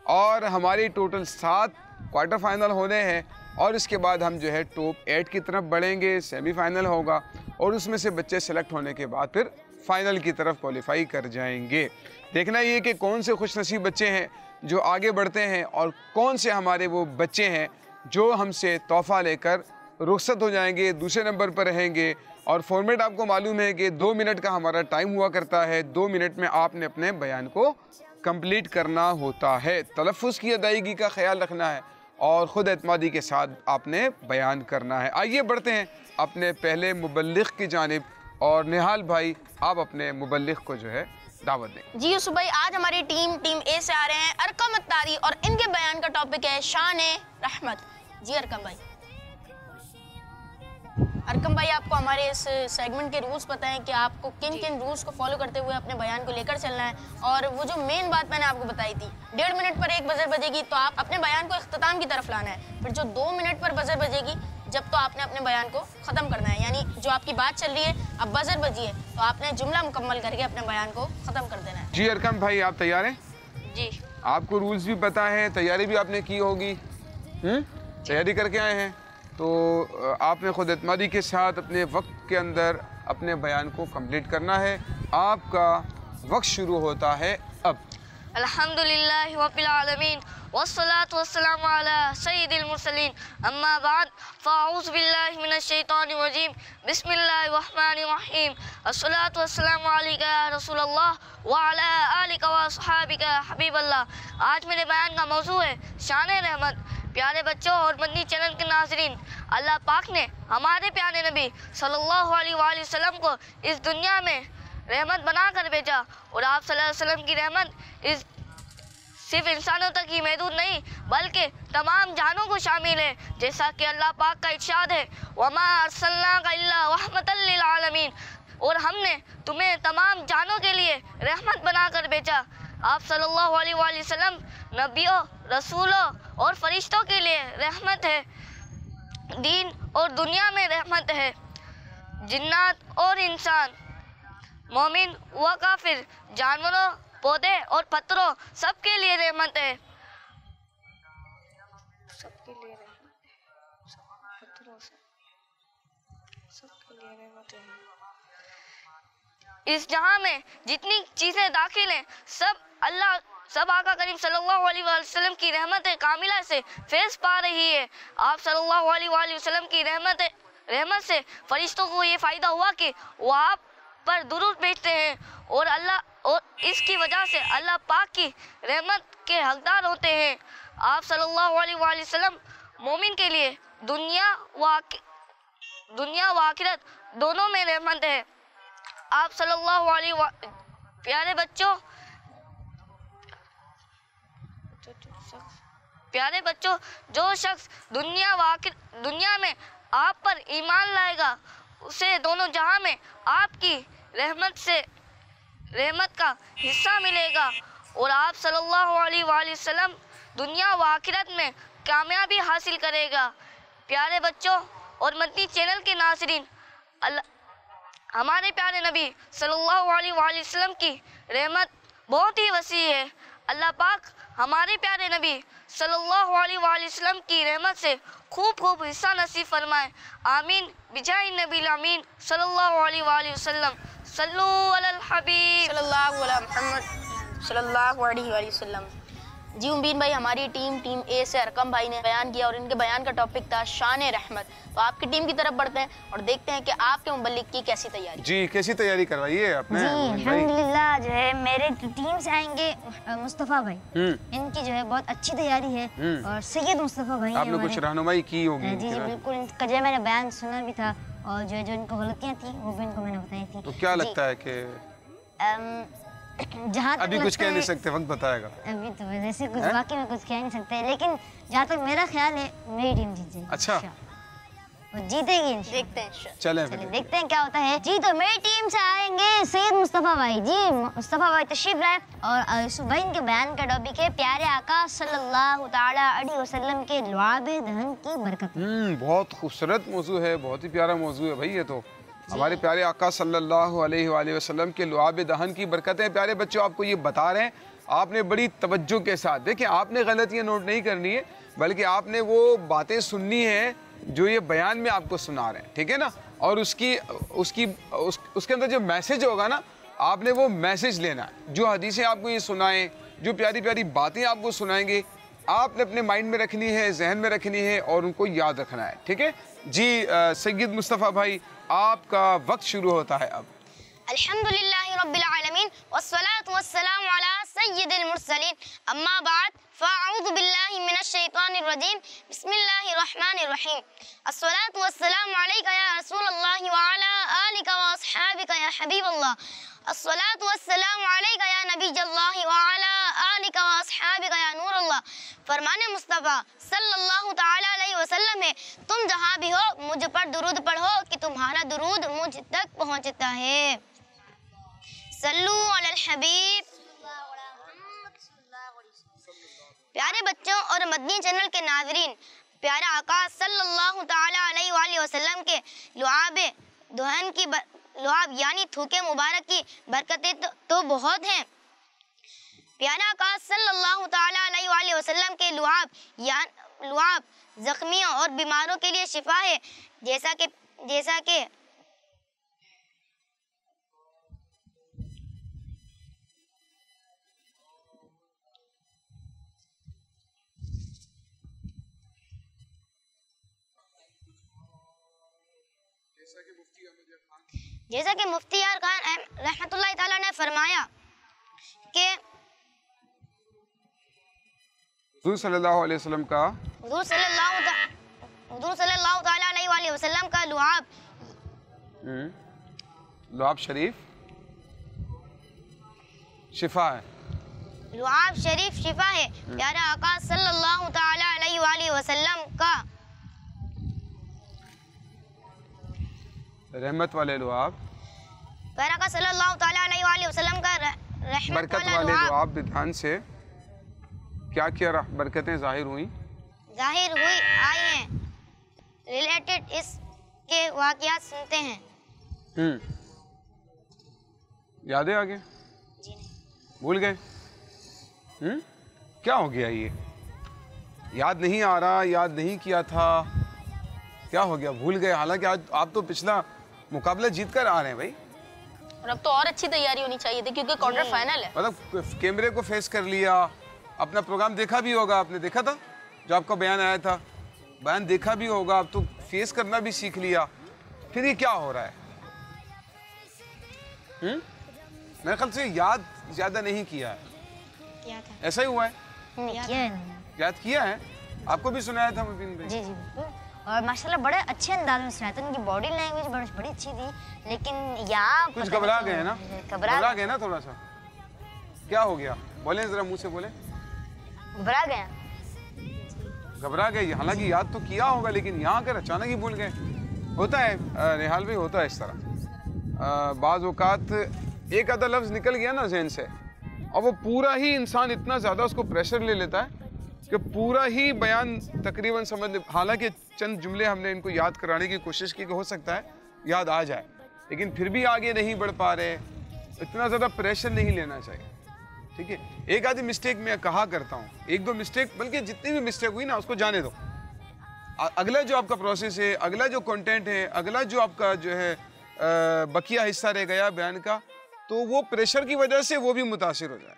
S7: और हमारी टोटल 7 क्वार्टर फाइनल होने हैं, और इसके बाद हम जो है टॉप 8 की तरफ बढ़ेंगे, सेमीफाइनल होगा, और उसमें से बच्चे सेलेक्ट होने के बाद फिर फाइनल की तरफ क्वालिफाई कर जाएंगे। देखना ये कि कौन से खुशनसीब बच्चे हैं जो आगे बढ़ते हैं और कौन से हमारे वो बच्चे हैं जो हमसे तोहफा लेकर रुखसत हो जाएंगे, दूसरे नंबर पर रहेंगे। और फॉर्मेट आपको मालूम है कि 2 मिनट का हमारा टाइम हुआ करता है। 2 मिनट में आपने अपने बयान को कंप्लीट करना होता है। तलफ़्फ़ुज़ की अदायगी का ख्याल रखना है और ख़ुद एतमादी के साथ आपने बयान करना है। आइए बढ़ते हैं अपने पहले मुबल्लिग़ की जानिब, और निहाल भाई आप अपने मुबल्लिग़ को जो है दावत दें।
S4: जी यूसुफ भाई, आज हमारी टीम ए से आ रहे हैं अरकम अत्तारी, और इनके बयान का टॉपिक है शान-ए रहमत। जी अरकम भाई। अरकम भाई, आपको हमारे इस सेगमेंट के रूल्स पता है कि आपको किन किन रूल्स को फॉलो करते हुए अपने बयान को लेकर चलना है। और वो जो मेन बात मैंने आपको बताई थी, 1.5 मिनट पर एक बजर बजेगी तो आप अपने बयान को इख्तिताम की तरफ लाना है। फिर जो 2 मिनट पर बजर बजेगी जब, तो आपने अपने बयान को ख़त्म करना है। यानी जो आपकी बात चल रही है, अब बजर बजी है तो आपने जुमला मुकम्मल करके अपने बयान को ख़त्म कर देना है।
S7: जी अरकम भाई, आप तैयार हैं?
S4: जी।
S7: आपको रूल्स भी पता है, तैयारी भी आपने की होगी, तैयारी करके आए हैं, तो आपने खुद एतमादी के साथ अपने वक्त के अंदर अपने बयान को कंप्लीट करना है। आपका वक्त शुरू होता है अब।
S8: अल्हम्दुलिल्लाहि रब्बिल आलमीन वस्सलातु वस्सलामु अला सय्यिदिल मुरसलीन, अम्मा बाद फ़अऊज़ु बिल्लाहि मिनश शैतानिर रजीम, बिस्मिल्लाहिर रहमानिर रहीम, अस्सलातु वस्सलामु अलैका या रसूलल्लाह व अला आलिका व अस्हाबिका हबीबल्लाह। आज मेरे बयान का मौजू है शान-ए रहमत। प्यारे बच्चों और मदनी चैनल के नाज़रीन, अल्लाह पाक ने हमारे प्यारे नबी सल्लल्लाहु अलैहि वसल्लम को इस दुनिया में रहमत बना कर भेजा, और आप सल्लल्लाहु अलैहि वसल्लम की रहमत सिर्फ इंसानों तक ही महदूद नहीं बल्कि तमाम जानों को शामिल है। जैसा कि अल्लाह पाक का इरशाद है, वमा अरसलनाका इल्ला रहमतल लिल आलमीन, और हमने तुम्हें तमाम जानों के लिए रहमत बनाकर भेजा। आप सल्लल्लाहु अलैहि वसल्लम नबियों, रसूलों और फरिश्तों के लिए रहमत है, दीन और दुनिया में रहमत है, जिन्नात और इंसान, मोमिन व काफिर, जानवरों, पौधे और पत्थरों, सबके लिए रहमत है, सबके लिए रहमत है, सब पत्थरों से सबके लिए रहमत है। इस जहां में जितनी चीजें दाखिल हैं सब आका करीम सल्लल्लाहु अलैहि वसल्लम की रहमत कामिला से फैज़ पा रही है। आप सल्लल्लाहु अलैहि वसल्लम की रहमत से फरिश्तों को ये फ़ायदा हुआ कि वो आप पर दुरूद भेजते हैं और इसकी वजह से अल्लाह पाक की रहमत के हकदार होते हैं। आप सल्लल्लाहु अलैहि वसल्लम मोमिन के लिए दुनिया व आखिरत दोनों में रहमत है। आप सल्लल्लाहु अलैहि प्यारे बच्चों, जो शख्स दुनिया में आप पर ईमान लाएगा उसे दोनों जहां में आपकी रहमत का हिस्सा मिलेगा और आप सल्लल्लाहु अलैहि वसल्लम दुनिया व आखिरत में कामयाबी हासिल करेगा। प्यारे बच्चों और मदनी चैनल के नाज़रीन, हमारे प्यारे नबी सल्लल्लाहु अलैहि वसल्लम की रहमत बहुत ही वसी है। अल्लाह पाक हमारे प्यारे नबी सल्लल्लाहु अलैहि वसल्लम की रहमत से खूब हिस्सा नसीब फरमाए। आमीन बिजाहि नबील अमीन सल्लल्लाहु अलैहि वसल्लम। सल्लु अलल हबीब
S4: सल्लल्लाहु अला मुहम्मद सल्लल्लाहु अलैहि वसल्लम। जी उम्मीद भाई, हमारी टीम ए से अरकम भाई ने बयान किया और इनके बयान का टॉपिक था शान रहमत। तो आपकी टीम की तरफ बढ़ते हैं और देखते हैं कि आपके मुबल्लिग की कैसी तैयारी।
S7: जी, कैसी तैयारी करवाई है आपने?
S2: जी अल्हम्दुलिल्लाह, जो है मेरे टीम से आएंगे मुस्तफ़ा भाई, इनकी जो है बहुत अच्छी तैयारी है और सैयद मुस्तफ़ा भाई
S7: आपने कुछ रहनुमाई की होगी।
S2: जी बिल्कुल, इनका जो मैंने बयान सुना भी था और जो इनको गलतियाँ थी वो भी इनको मैंने बताई थी।
S7: तो क्या लगता है कि
S2: जहाँ
S7: अभी कुछ कह नहीं सकते, वक्त बताएगा।
S2: अभी तो वैसे कुछ वाकई में कुछ कह नहीं सकते, लेकिन जहाँ तक मेरा ख्याल है मेरी टीम जीत जाएगी।
S7: अच्छा,
S2: वो जीतेगी।
S4: देखते हैं,
S7: चले
S2: देखते हैं क्या होता है। जी तो मेरी टीम से आएंगे सैयद मुस्तफ़ा भाई। जी मुस्तफ़ा भाई तशरीफ लाए और यूसुफ भाई इनके बयान का टॉपिक है प्यारे आका सल्लल्लाहु ताला अलैहि वसल्लम के लुआबे दहन की बरकत।
S7: बहुत खूबसूरत मौजू है, बहुत ही प्यारा मौजू है भाई। ये तो हमारे प्यारे आका सल्लल्लाहु अलैहि वसल्लम के लुआब दहन की बरकतें। प्यारे बच्चों, आपको ये बता रहे हैं, आपने बड़ी तवज्जो के साथ देखिए, आपने गलतियाँ नोट नहीं करनी है, बल्कि आपने वो बातें सुननी है जो ये बयान में आपको सुना रहे हैं, ठीक है ना। और उसके अंदर जो मैसेज होगा ना, आपने वो मैसेज लेना है। जो हदीसें आपको ये सुनाएं, जो प्यारी प्यारी बातें आपको सुनाएंगे, आपने अपने माइंड में रखनी है, जहन में रखनी है और उनको याद रखना है, ठीक है जी। सैयद मुस्तफ़ा भाई, आपका वक्त शुरू होता है अब।
S2: अल्हम्दुलिल्लाहि रब्बिल आलमीन वस्सलातु वस्सलामु अला सय्यिदिल मुरसलीन, अम्मा बाद फ़अऊज़ु बिल्लाहि मिनश शैतानिर रजीम, बिस्मिल्लाहिर रहमानिर रहीम। अस्सलातु वस्सलामु अलैका या रसूलल्लाहि व अला आलिका व अस्हाबिका या हबीबल्लाह। अस्सलातु वस्सलामु अलैका या नबीयल्लाहि व अला आलिका व अस्हाबिका या नूरल्लाह। फरमाने मुस्तफ़ा सल्लल्लाहु ताला अलैहि वसल्लम है, तुम जहाँ भी हो मुझ पर दुरूद पढ़ो कि तुम्हारा दुरूद मुझ तक पहुँचता है। सल्लु अलल हबीब। प्यारे बच्चों और मदनी चैनल के नाज़रीन, प्यारा आका सल्लल्लाहु ताला अलैहि वसल्लम के लुआबे दुहन की लुआब यानी थूके मुबारक की बरकतें तो बहुत हैं। प्यारा आका सल्लल्लाहु ताला अलैहि वसल्लम के लुआब जख्मियों और बीमारों के लिए शिफा है, जैसा कि मुफ्ती यार खान रहमतुल्लाह ताला ने फरमाया कि
S7: हुज़ूर सल्लल्लाहु अलैहि वसल्लम का लुआब शरीफ शिफा है।
S2: लुआब शरीफ शिफा है। प्यारा आका सल्लल्लाहु ताला अलैहि वसल्लम का
S7: रहमत वाले लुआब,
S2: प्यारा आका सल्लल्लाहु ताला अलैहि वसल्लम का
S7: बरकत वाले जवाब भी ध्यान से। क्या क्या बरकतें जाहिर हुई?
S2: जाहिर हुई आई हैं, रिलेटेड इसके वाक़यात सुनते हैं।
S7: यादें आ गए?
S2: जी नहीं।
S7: भूल गए? क्या हो गया ये? याद नहीं आ रहा, याद नहीं किया था, क्या हो गया? भूल गए? हालांकि आज आप तो पिछला मुकाबला जीत कर आ रहे हैं भाई।
S4: और अब तो और अच्छी तैयारी होनी चाहिए थी क्योंकि क्वार्टर फाइनल है।
S7: मतलब कैमरे को फेस कर लिया, अपना प्रोग्राम देखा भी होगा, आपने देखा था जो आपका बयान आया था, बयान देखा भी होगा, अब तो फेस करना भी सीख लिया, फिर ये क्या हो रहा है? मेरे ख्याल से याद ज्यादा नहीं किया है।
S2: किया था।
S7: ऐसा ही हुआ है?
S2: किया है।
S7: याद किया है? आपको भी सुनाया था मुबीन भाई?
S2: जी जी बिल्कुल। और माशाल्लाह बड़े अच्छे अंदाज में सुनाया था, उनकी बॉडी लैंग्वेज बड़ी अच्छी थी, लेकिन यहाँ
S7: कुछ घबरा गए ना?
S2: घबरा
S7: गए ना थोड़ा सा? क्या हो गया? बोले जरा, मुंह से बोले।
S2: घबरा गया।
S7: घबरा गए, हालांकि याद तो किया होगा, लेकिन यहाँ आकर अचानक ही भूल गए। होता है निहाल भाई, होता है इस तरह। बाज़ औक़ात एक आधा लफ्ज़ निकल गया ना ज़हन से, और वो पूरा ही इंसान इतना ज़्यादा उसको प्रेशर ले लेता है कि पूरा ही बयान तकरीबन समझ ले। हालांकि चंद जुमले हमने इनको याद कराने की कोशिश की कि हो सकता है याद आ जाए, लेकिन फिर भी आगे नहीं बढ़ पा रहे। इतना ज़्यादा प्रेशर नहीं लेना चाहिए, ठीक है? एक आधी मिस्टेक मैं कहा करता हूँ, एक दो मिस्टेक, बल्कि जितनी भी मिस्टेक हुई ना उसको जाने दो। अगला जो आपका प्रोसेस है, अगला जो कंटेंट है, अगला जो आपका जो है बकिया हिस्सा रह गया बयान का, तो वो प्रेशर की वजह से वो भी मुतासिर हो जाए,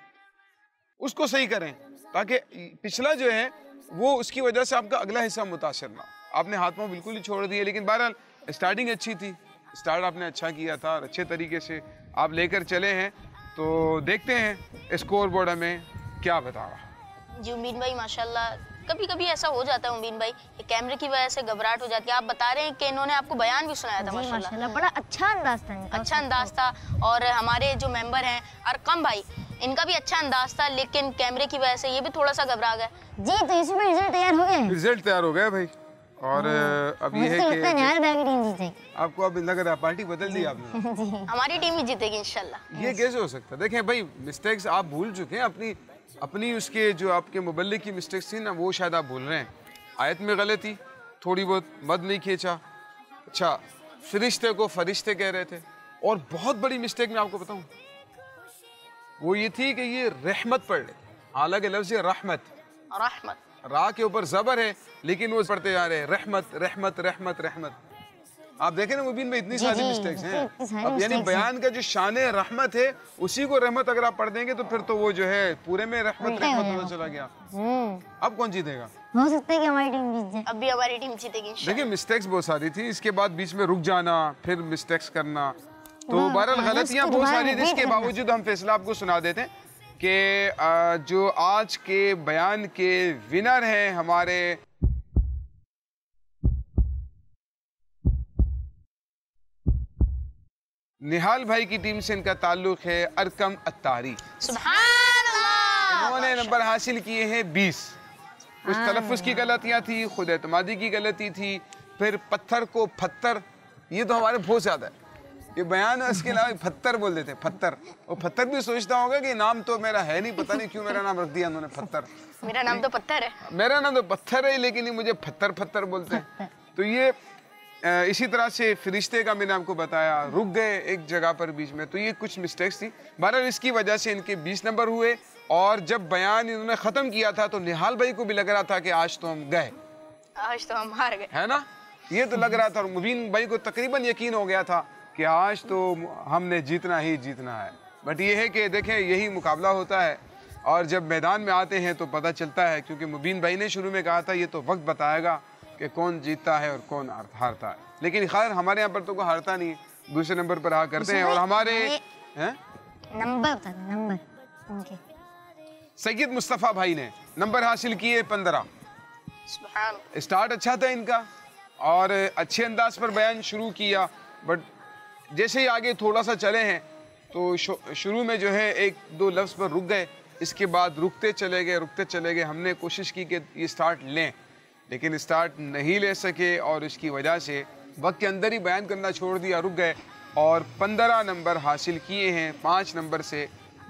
S7: उसको सही करें ताकि पिछला जो है वो उसकी वजह से आपका अगला हिस्सा मुतासिर ना। आपने हाथ पांव बिल्कुल ही छोड़ दिए, लेकिन बहरहाल स्टार्टिंग अच्छी थी, स्टार्ट आपने अच्छा किया था और अच्छे तरीके से आप लेकर चले हैं। तो देखते हैं स्कोर बोर्ड हमें क्या बता रहा।
S4: जी उम्मीद भाई माशाल्लाह, कभी कभी ऐसा हो जाता है उम्मीद भाई कि कैमरे की वजह से घबराहट हो जाती है। आप बता रहे हैं कि इन्होंने आपको बयान भी सुनाया था माशाल्लाह,
S2: बड़ा अच्छा अंदाज था इनका।
S4: अच्छा अंदाज था। और हमारे जो मेंबर हैं अरकम भाई, इनका भी अच्छा अंदाज था, लेकिन कैमरे की वजह से ये भी थोड़ा सा घबरा गए।
S2: जी तो इसमें रिजल्ट तैयार हो गए?
S7: रिजल्ट तैयार हो गया भाई, और अब ये है कि
S2: टीम जीतेगी।
S7: आपको अब लग रहा है पार्टी बदल दी आपने।
S4: हमारी टीम ही जीतेगी इंशाल्लाह।
S7: ये कैसे हो सकता है? देखें भाई, मिस्टेक्स आप भूल चुके हैं, अपनी उसके जो आपके मुबल्लिग की मिस्टेक्स थी ना, वो शायद आप भूल रहे हैं। आयत में गलती थोड़ी बहुत, मद नहीं खींचा, अच्छा फरिश्ते को फरिश्ते कह रहे थे, और बहुत बड़ी मिस्टेक मैं आपको बताऊं, वो ये थी कि ये रहमत पढ़ ले, हालांकि लफ्ज़ रहमत,
S4: रहमत
S7: रा के ऊपर ज़बर है, लेकिन वो पढ़ते जा रहे हैं रहमत रहमत रहमत रहमत। आप देखें ना मुबीन में इतनी सारी मिस्टेक्स हैं। अब यानी बयान का जो शान रहमत है, उसी को रहमत अगर आप पढ़ देंगे तो फिर तो वो जो है पूरे में रहमत रहमत होता चला गया। अब कौन जीतेगा?
S2: हो सकता है कि हमारी टीम जीत जाए।
S4: अब भी हमारी टीम जीतेगी इंशाल्लाह।
S7: देखिए मिस्टेक्स बहुत सारी थी, इसके बाद बीच में रुक जाना, फिर मिस्टेक्स करना, तो बहरहाल गलतियां बहुत सारी थी। इसके बावजूद हम फैसला आपको सुना देते हैं कि जो आज के बयान के विनर हैं हमारे निहाल भाई की टीम से इनका ताल्लुक है अरकम अत्तारी।
S4: सुभान अल्लाह।
S7: इन्होंने नंबर हासिल किए हैं 20। कुछ तलफ़्फ़ुज़ की गलतियां थी, खुद एतमादी की गलती थी, फिर पत्थर को पत्थर, ये तो हमारे बहुत ज़्यादा है ये बयान है, इसके अलावा पत्थर बोल देते हैं, पत्थर। और पत्थर भी सोचता होगा कि नाम तो मेरा है नहीं, पता नहीं क्यों मेरा नाम रख दिया उन्होंने पत्थर।
S4: मेरा नाम तो पत्थर है।
S7: मेरा नाम तो पत्थर है, लेकिन ये मुझे पत्थर पत्थर बोलते हैं। तो ये इसी तरह से फरिश्ते का मैंने आपको बताया, रुक गए एक जगह पर बीच में, तो ये कुछ मिस्टेक्स थी। बहरहाल इसकी वजह से इनके 20 नंबर हुए, और जब बयान इन्होंने ख़त्म किया था तो निहाल भाई को भी लग रहा था कि आज तो हम गए,
S4: आज तो हम हार गए,
S7: है ना? ये तो लग रहा था, और मुबीन भाई को तकरीबन यकीन हो गया था कि आज तो हमने जीतना ही जीतना है। बट ये है कि देखें, यही मुकाबला होता है, और जब मैदान में आते हैं तो पता चलता है, क्योंकि मुबीन भाई ने शुरू में कहा था ये तो वक्त बताएगा कि कौन जीतता है और कौन हारता है। लेकिन खैर हमारे यहाँ पर तो कोई हारता नहीं है, दूसरे नंबर पर रहा करते हैं। और हमारे
S2: नंबर
S7: सैयद मुस्तफ़ा भाई ने नंबर हासिल किए 15। स्टार्ट अच्छा था इनका और अच्छे अंदाज पर बयान शुरू किया, बट जैसे ही आगे थोड़ा सा चले हैं तो शुरू में जो है एक दो लफ्ज़ पर रुक गए, इसके बाद रुकते चले गए। हमने कोशिश की कि ये स्टार्ट लें, लेकिन स्टार्ट नहीं ले सके, और इसकी वजह से वक्त के अंदर ही बयान करना छोड़ दिया, रुक गए, और 15 नंबर हासिल किए हैं 5 नंबर से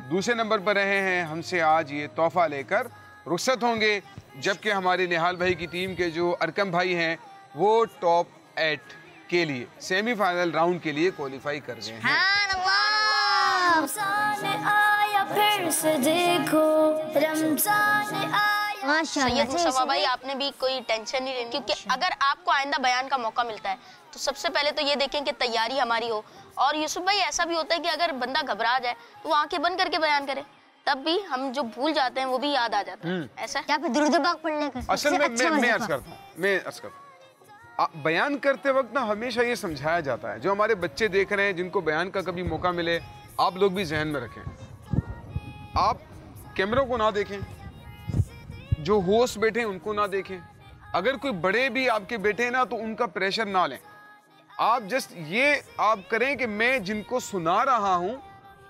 S7: दूसरे नंबर पर रहे हैं हमसे आज ये तोहफा लेकर रुखसत होंगे, जबकि हमारे निहाल भाई की टीम के जो अरकम भाई हैं वो टॉप 8 के लिए सेमीफाइनल राउंड के लिए क्वालिफाई कर गए हैं।
S3: रमजान आया फिर से देखो, रमजान आया।
S4: सैयद मुस्तफा भाई, आपने भी कोई टेंशन नहीं लेनी, क्योंकि अगर आपको आइंदा बयान का मौका मिलता है तो सबसे पहले तो ये देखें कि तैयारी हमारी हो। और यूसुफ भाई, ऐसा भी होता है कि अगर बंदा घबरा जाए तो वो आंखें बंद करके बयान करे, तब भी हम जो भूल जाते हैं वो भी याद आ जाता है। ऐसा
S2: या फिर दुरूद पाक पढ़ने का
S7: असल में मैं अर्ज करता हूँ, बयान करते वक्त ना हमेशा ये समझाया जाता है, जो हमारे बच्चे देख रहे हैं जिनको बयान का कभी मौका मिले, आप लोग भी जहन में रखें, आप कैमरों को ना देखें, जो होस्ट बैठे हैं उनको ना देखें, अगर कोई बड़े भी आपके बैठे हैं ना तो उनका प्रेशर ना लें। आप जस्ट ये आप करें कि मैं जिनको सुना रहा हूँ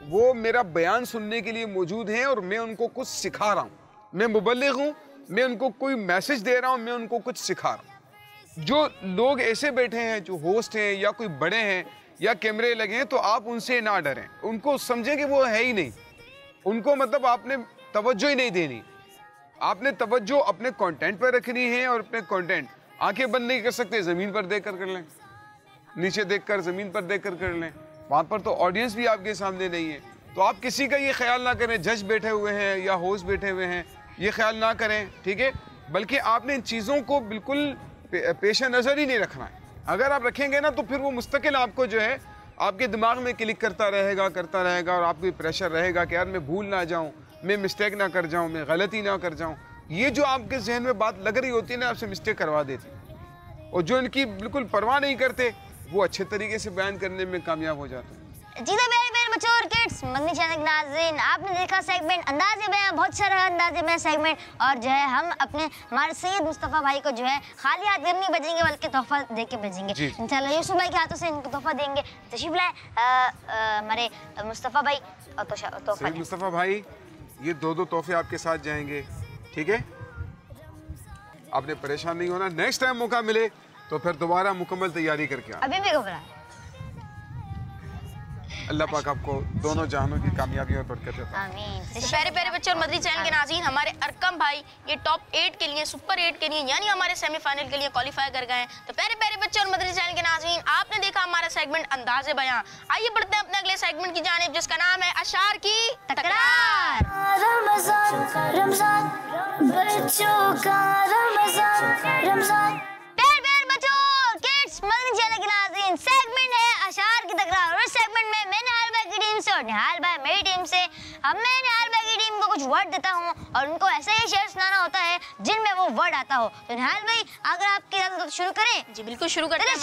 S7: वो मेरा बयान सुनने के लिए मौजूद हैं और मैं उनको कुछ सिखा रहा हूँ, मैं मुबल्लिग हूँ, मैं उनको कोई मैसेज दे रहा हूँ, मैं उनको कुछ सिखा रहा हूँ। जो लोग ऐसे बैठे हैं, जो होस्ट हैं या कोई बड़े हैं या कैमरे लगे हैं, तो आप उनसे ना डरें, उनको समझें कि वो है ही नहीं, उनको मतलब आपने तवज्जो ही नहीं देनी, आपने तवज्जो अपने कंटेंट पर रखनी है। और अपने कंटेंट आंखें बंद नहीं कर सकते, ज़मीन पर देख कर लें, नीचे देखकर ज़मीन पर देखकर कर लें, वहाँ पर तो ऑडियंस भी आपके सामने नहीं है, तो आप किसी का ये ख्याल ना करें जज बैठे हुए हैं या होस्ट बैठे हुए हैं, ये ख्याल ना करें, ठीक है, बल्कि आपने इन चीज़ों को बिल्कुल पेश नज़र ही नहीं रखना है। अगर आप रखेंगे ना तो फिर वो मुस्तकिल आपको जो है आपके दिमाग में क्लिक करता रहेगा और आपको प्रेशर रहेगा कि यार मैं भूल ना जाऊँ, मैं मिस्टेक ना कर जाऊँ, मैं गलती ना कर जाऊँ। ये जो आपके जहन में बात लग रही होती है ना, आपसे मिस्टेक करवा देती, और जो इनकी बिल्कुल परवाह नहीं करते वो अच्छे तरीके से बयान करने में कामयाब हो जाते हैं।
S2: जी तो मेरे बच्चों और किड्स, मदनी चैनल के नाज़रीन, आपने देखा सेगमेंट अंदाज़े बयां, बहुत सारा अंदाज़े बयां सेगमेंट, और जो है हम अपने हमारे सैयद मुस्तफ़ा भाई को जो है खाली हाथ घर नहीं भेजेंगे बल्कि तोहफा दे के भेजेंगे इंशाल्लाह। यूसुफ भाई के हाथों से इनको तोहफा देंगे। तशरीफ लाए हमारे मुस्तफ़ा भाई और तोहफा।
S7: मुस्तफ़ा भाई, ये दो तोहफे आपके साथ जाएंगे, ठीक है, आपने परेशान नहीं होना, नेक्स्ट टाइम मौका मिले तो फिर दोबारा मुकम्मल तैयारी करके आना।
S2: अभी भी घबरा।
S7: अल्लाह पाक आपको दोनों जहानों की कामयाबी और बरकत देता है।
S2: आमीन।
S4: प्यारे प्यारे बच्चे और मदनी चैनल के नाज़रीन, हमारे अरकम भाई ये टॉप 8 के लिए, सुपर 8 के लिए, यानी हमारे सेमीफाइनल के लिए क्वालिफाई कर गए हैं। तो प्यारे प्यारे बच्चे और मदनी चैनल के नाज़रीन, आपने देखा हमारा सेगमेंट अंदाज़े बयां। आइए बढ़ते हैं अपने अगले सेगमेंट की जानिब, जिसका नाम है अशार की तकरार।
S3: रमजान रमजान बच्चों का रमजान रमजान।
S2: प्यारे बच्चों, किड्स, मदनी चैनल के नाज़रीन, सेगमेंट है अशार की तकरार। और इस सेगमेंट में मैं निहाल भाई की टीम से और निहाल भाई मेरी टीम से, मैं निहाल भाई की टीम को कुछ वर्ड देता हूँ और उनको ऐसा ही शेर सुनाना होता है जिनमें वो वर्ड आता हो। तो निहाल भाई, अगर आपकी इजाज़त हो तो शुरू करें।
S4: जी बिल्कुल, शुरू करते हैं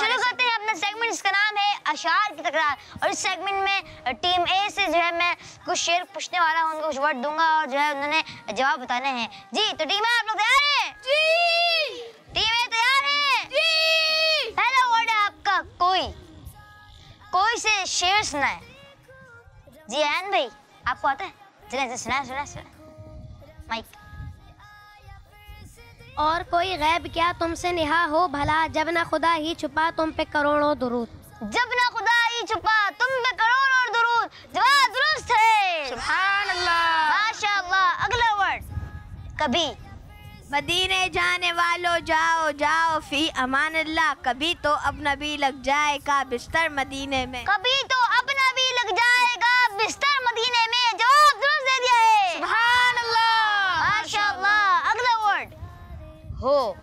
S2: अपना सेगमेंट, जिसका नाम है अशार की तकरार। और इस सेगमेंट में टीम ए से जो है मैं कुछ शेर पूछने वाला हूँ, उनको कुछ वर्ड दूंगा और जो है उन्होंने जवाब बताने हैं। जी तो टीम है, आप लोग तैयार हैं? जी। टीम ए तैयार है? जी। पहला वर्ड है आपका कोई से शेर सुनाए। जी आयन भाई, आपको आता है? चलिए सुना माइक।
S1: और कोई गैब क्या तुमसे निहा हो भला, जब ना खुदा ही छुपा तुम पे करोड़ों दुरूद।
S2: जब ना खुदा ही छुपा तुम पे करोड़ों दुरूद। जवाब दुरुस्त है,
S4: सुभान अल्लाह,
S2: माशाअल्लाह। अगला वर्ड कभी।
S9: मदीने जाने वालों जाओ जाओ फी अमान अल्लाह, कभी तो अब नबी लग जाएगा बिस्तर मदीने में।
S2: कभी तो अब नबी लग जाएगा बिस्तर मदीने में। जवाब दुरुस्त दे दिया है,
S4: सुभान अल्लाह,
S2: माशाअल्लाह। अगला वर्ड हो।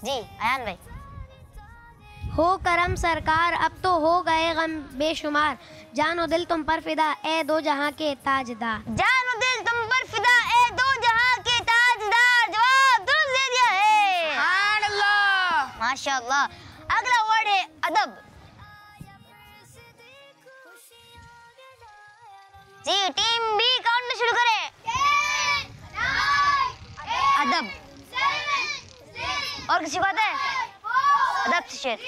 S2: जी आयन भाई।
S1: हो करम सरकार अब तो हो गए गम बेशुमार, जानो दिल तुम पर फिदा ए दो जहां के ताजदार।
S2: जानो दिल तुम पर फिदा ए दो जहां के ताजदार। जवाब दुरुस्त दे दिया है,
S4: सुभान अल्लाह,
S2: माशाअल्लाह। अगला वर्ड है अदब। जी टीम बी काउंट शुरू करें। अदब। और किसी को आता है? अदब से शेर।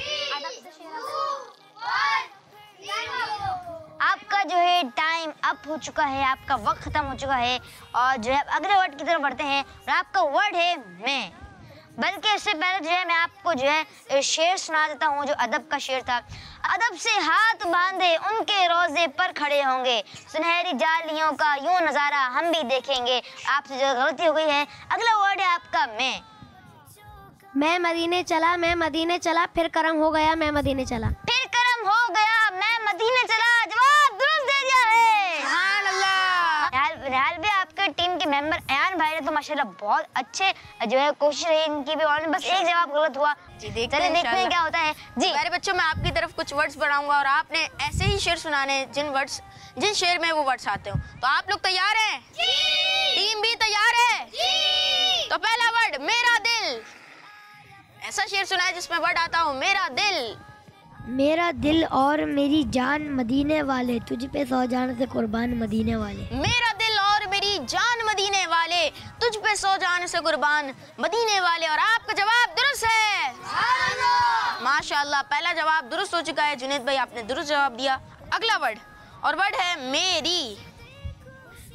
S2: आपका जो है टाइम अप हो चुका है, आपका वक्त खत्म हो चुका है, और जो है अगले वर्ड की तरफ बढ़ते हैं। और आपका वर्ड है मैं। बल्कि इससे पहले जो है मैं आपको जो है शेर सुना देता हूँ जो अदब का शेर था। अदब से हाथ बांधे उनके रोजे पर खड़े होंगे, सुनहरी जालियों का यूं नज़ारा हम भी देखेंगे। आपसे जो गलती हो गई है, अगला वर्ड है आपका मैं
S1: मदीने चला, मैं मदीने चला, फिर करम हो गया, मैं मदीने चला।
S2: फिर करम हो गया, मैं मदीने चला, जवाब दुरुस्त दे दिया है। सुभान अल्लाह। निहाल भाई आपके टीम के मेंबर अयान भाई ने तो माशाल्लाह बहुत अच्छे जो है कोशिश रही इनकी भी, और बस एक जवाब गलत हुआ।
S4: जी देखते हैं
S2: क्या होता है। जी
S4: मेरे बच्चों, मैं आपकी तरफ कुछ वर्ड्स बढ़ाऊंगा और आपने ऐसे ही शेर सुनाने जिन शेर में वो वर्ड्स आते हो। तो आप लोग तैयार हैं? टीम भी तैयार है? तो पहला वर्ड मेरा दिल। ऐसा शेर सुनाए जिसमें वर्ड आता हो मेरा दिल।
S1: मेरा दिल और मेरी जान मदीने वाले, तुझ पे सौ जान से कुर्बान मदीने वाले।
S4: मेरा दिल और मेरी जान मदीने वाले, तुझ पे सौ जान से कुर्बान मदीने वाले। और आपका जवाब दुरुस्त है। माशाल्लाह, पहला जवाब दुरुस्त हो चुका है। जुनैद भाई आपने दुरुस्त जवाब दिया। अगला वर्ड, और वर्ड है मेरी।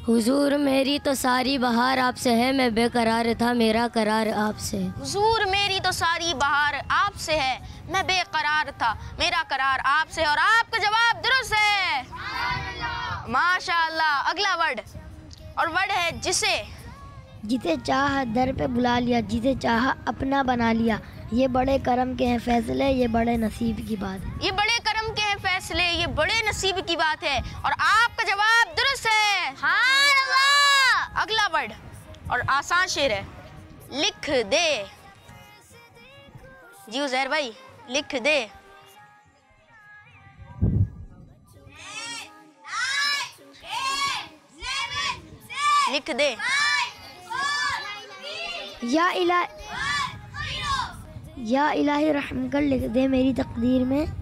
S1: हुजूर मेरी तो सारी बहार आपसे है, मैं बेकरार था मेरा करार आपसे।
S4: हुजूर मेरी तो सारी बहार आपसे है, मैं बेकरार था मेरा करार आपसे। और आपका जवाब दुरुस्त है। माशाल्लाह। अगला वर्ड, और वर्ड है जिसे।
S1: जिसे चाह दर पे बुला लिया, जिसे चाह अपना बना लिया, ये बड़े करम के हैं फैसले, ये बड़े नसीब की बात है।
S4: ये बड़े करम के हैं फैसले, ये बड़े नसीब की बात है। और आपका जवाब दुरुस्त है। अगला वर्ड और आसान शेर है, लिख दे। जी उज़ैर भाई लिख दे। लिख दे।
S1: या इलाही रहम कर लिख दे मेरी तकदीर में।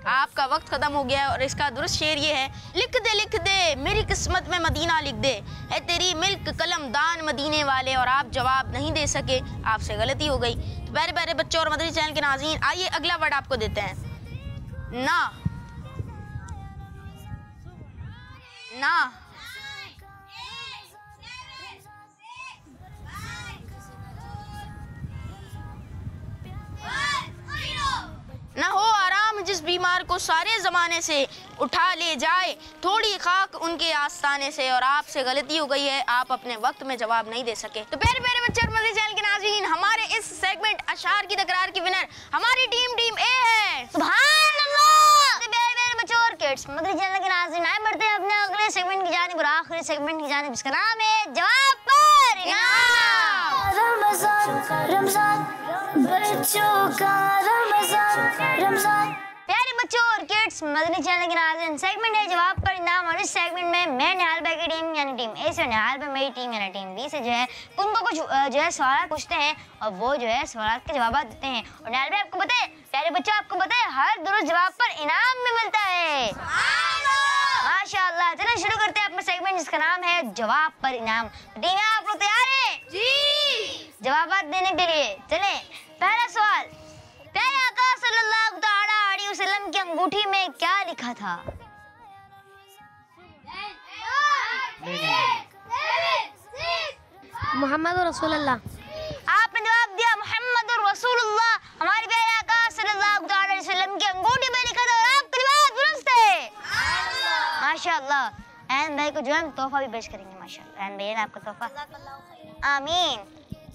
S4: आपका वक्त खत्म हो गया है और इसका दुरुस्त शेर ये है, लिख दे मेरी किस्मत में मदीना लिख दे, है तेरी मिल्क कलम दान मदीने वाले। और आप जवाब नहीं दे सके, आपसे गलती हो गई। तो प्यारे प्यारे बच्चों और मदरी चैनल के नाज़रीन, आइए अगला वर्ड आपको देते हैं, ना। ना ना हो आराम जिस बीमार को सारे ज़माने से, उठा ले जाए थोड़ी खाक उनके आस्ताने से। और आपसे गलती हो गई है, आप अपने वक्त में जवाब नहीं दे सके। तो प्यारे प्यारे बच्चे और मदरी चैनल के नाज़रीन, हमारे इस सेगमेंट अशार की तकरार की विनर हमारी टीम ए है।
S2: सुभान अल्लाह। तो प्यारे प्यारे बच्चों और किड्स मदरी चैनल के नाज़रीन, आए बढ़ते हैं अपने अगले सेगमेंट की जानिब और आखिरी सेगमेंट की जानिब, जिसका नाम है जवाब पर इनाम।
S3: रमजान रमजान बच्चों का रमजान रमजान।
S2: प्यारे बच्चों और किड्स मदनी चैनल के नाज़रीन, सेगमेंट है जवाब पर इनाम। और इस सेगमेंट में मैं निहाल भाई की टीम यानी टीम ए से, निहाल भाई मेरी टीम यानी टीम बी से जो है उनको कुछ जो है सवाल पूछते हैं और वो जो है सवाल के जवाब देते हैं। और निहाल भाई आपको पता है, प्यारे बच्चों आपको पता है, हर दुरुस्त जवाब पर इनाम भी मिलता है। माशाअल्लाह। चलिए शुरू करते हैं अपना सेगमेंट जिसका नाम है जवाब पर इनाम। टीम आप लोग तैयार हैं? जी। जवाब देने के लिए चले। पहला सवाल, प्यारे आका सल्लल्लाहु अलैहि वसल्लम की अंगूठी में क्या लिखा था?
S1: मोहम्मद रसूलुल्लाह।
S2: आपने जवाब दिया मोहम्मद रसूलुल्लाह। हमारे प्यारे आका सल्लल्लाहु अलैहि वसल्लम की अंगूठी में लिखा था और आपका जवाब दुरुस्त है। माशाअल्लाह। एन भाई को जो हम तोहफा भी पेश करेंगे। माशाअल्लाह एन भाई ने आपका तोहफा। आमीन।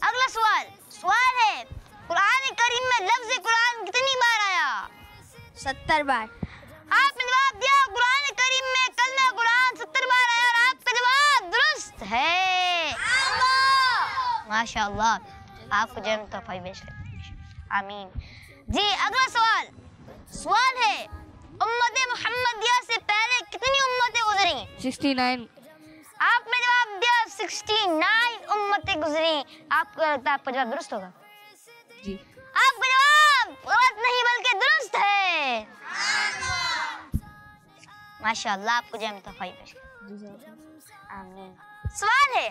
S2: अगला सवाल है, कुरान करीम में लफ्ज़ कुरान कितनी बार आया?
S9: 70 बार।
S2: आपने जवाब दिया कुरान करीम में कलमा कुरान 70 बार आया और आपका जवाब दुरुस्त है। माशाअल्लाह। आपको जो हम तोहफा भी पेश करेंगे। आमीन जी। अगला सवाल है, उम्मत मुहम्मदिया से पहले कितनी उम्मतें गुजरी?
S9: 69।
S2: आपने जवाब दिया 69 उम्मतें गुजरी। आपको लगता है आपका जवाब दुरुस्त होगा?
S9: जी।
S2: आपका जवाब गलत नहीं बल्कि दुरुस्त है। माशाअल्लाह। आपको जो हम तोहफा पेश करें। आमीन। सवाल है,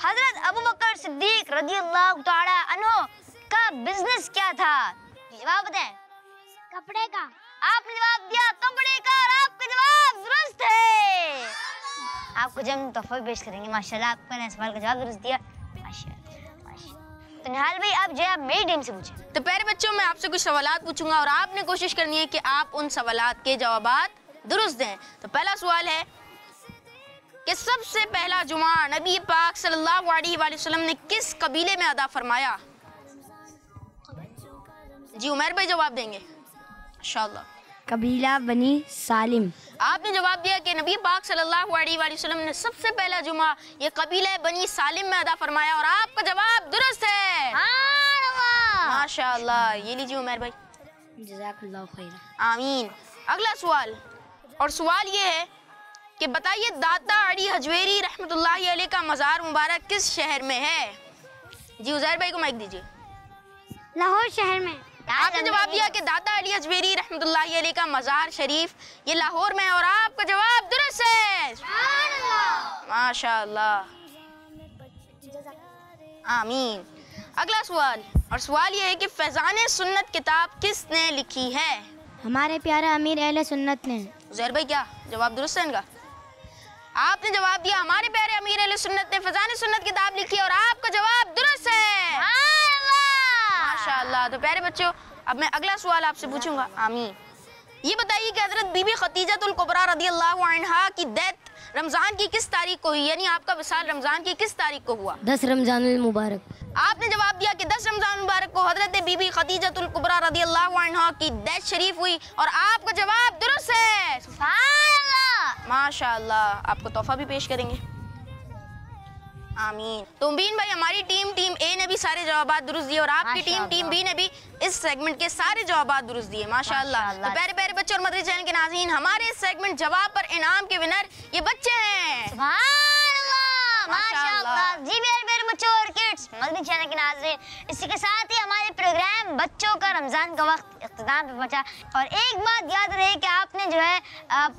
S2: हजरत अबू बकर सिद्दीक रज़ियल्लाहु तआला अन्हु का बिजनेस क्या था? जवाब बताएं।
S3: कपड़े का।
S2: आपने जवाब दिया कपड़े का और आपका जवाब दुरुस्त है। आपको जब हम तोहफा पेश करेंगे। माशाल्लाह। आपने सवाल का जवाब दुरुस्त दिया। माशाल्लाह। तो निहाल भाई आप जो है आप मेरी टीम से पूछे।
S4: तो प्यारे बच्चों, मैं आपसे कुछ सवालात पूछूंगा और आपने कोशिश करनी है कि आप उन सवालात के जवाबात दुरुस्त दें। तो पहला सवाल है कि सबसे पहला जुमा नबी पाक सल्लल्लाहु अलैहि वसल्लम ने किस कबीले में अदा फरमाया? जी उमर भाई जवाब देंगे इंशाअल्लाह।
S3: कबीला बनी सालिम।
S4: आपने जवाब दिया कि नबी पाक सल्लल्लाहु अलैहि वसल्लम ने सबसे पहला जुमा ये कबीला बनी सालिम में अदा फरमाया और आपका जवाब दुरुस्त है। माशाअल्लाह। ये लीजिए उमर भाई।
S3: जज़ाकल्लाहु खैर।
S4: आमीन। अगला सवाल, और सवाल ये है कि बताइए दाता अली हजवेरी रहमतुल्लाहि अलैह का मज़ार मुबारक किस शहर में है? जी उज़ैर भाई को माइक दीजिए।
S3: लाहौर शहर में।
S4: आपने जवाब दिया कि दाता अली हजवेरी रहमतुल्लाहि अलैह का मज़ार शरीफ ये लाहौर में है और आपका जवाब दुरुस्त है। माशाअल्लाह। आमीन। अगला सवाल, और सवाल ये है कि फैज़ान सुन्नत किताब किसने लिखी है?
S3: हमारे प्यारे अमीर अहले सुन्नत ने।
S4: उज़ैर भाई क्या जवाब दुरुस्त है इनका? आपने जवाब दिया हमारे प्यारे अमीर अहले सुन्नत ने फैज़ान सुन्नत किताब लिखी और आपका जवाब दुरुस्त है। माशाअल्लाह। तो प्यारे बच्चों, अब मैं अगला सवाल आपसे पूछूंगा। आमीन। ये बताइए कि हजरत बीबी खदीजतुल कुबरा रदियल्लाहु अन्हा की डेथ रमजान की किस तारीख को हुई, यानी आपका विसाल रमजान की किस तारीख को हुआ?
S3: 10 रमजानुल मुबारक।
S4: आपने जवाब दिया कि 10 रमजान मुबारक को हजरत बीबी खदीजतुल कुबरा रदियल्लाहु अन्हा की डेथ शरीफ हुई और आपका जवाब दुरुस्त है। सुभान माशाअल्लाह। आपको तोहफा भी पेश करेंगे। आमीन। तो उम्मीद भाई हमारी टीम ए ने भी सारे जवाबात दुरुस्त दिए और आपकी टीम बी ने भी इस सेगमेंट के सारे जवाबात दुरुस्त दिए। माशाअल्लाह। तो प्यारे प्यारे बच्चों और मदरी चैनल के नाज़रीन, हमारे इस सेगमेंट जवाब पर इनाम के विनर ये बच्चे हैं।
S2: माशाअल्लाह। जी मेरे प्यारे बच्चों और किड्स, मदनी चैनल के नाज़रीन, इसी के साथ ही हमारे प्रोग्राम बच्चों का रमज़ान का वक्त इख्तिताम पे पहुंचा। और एक बात याद रहे कि आपने जो है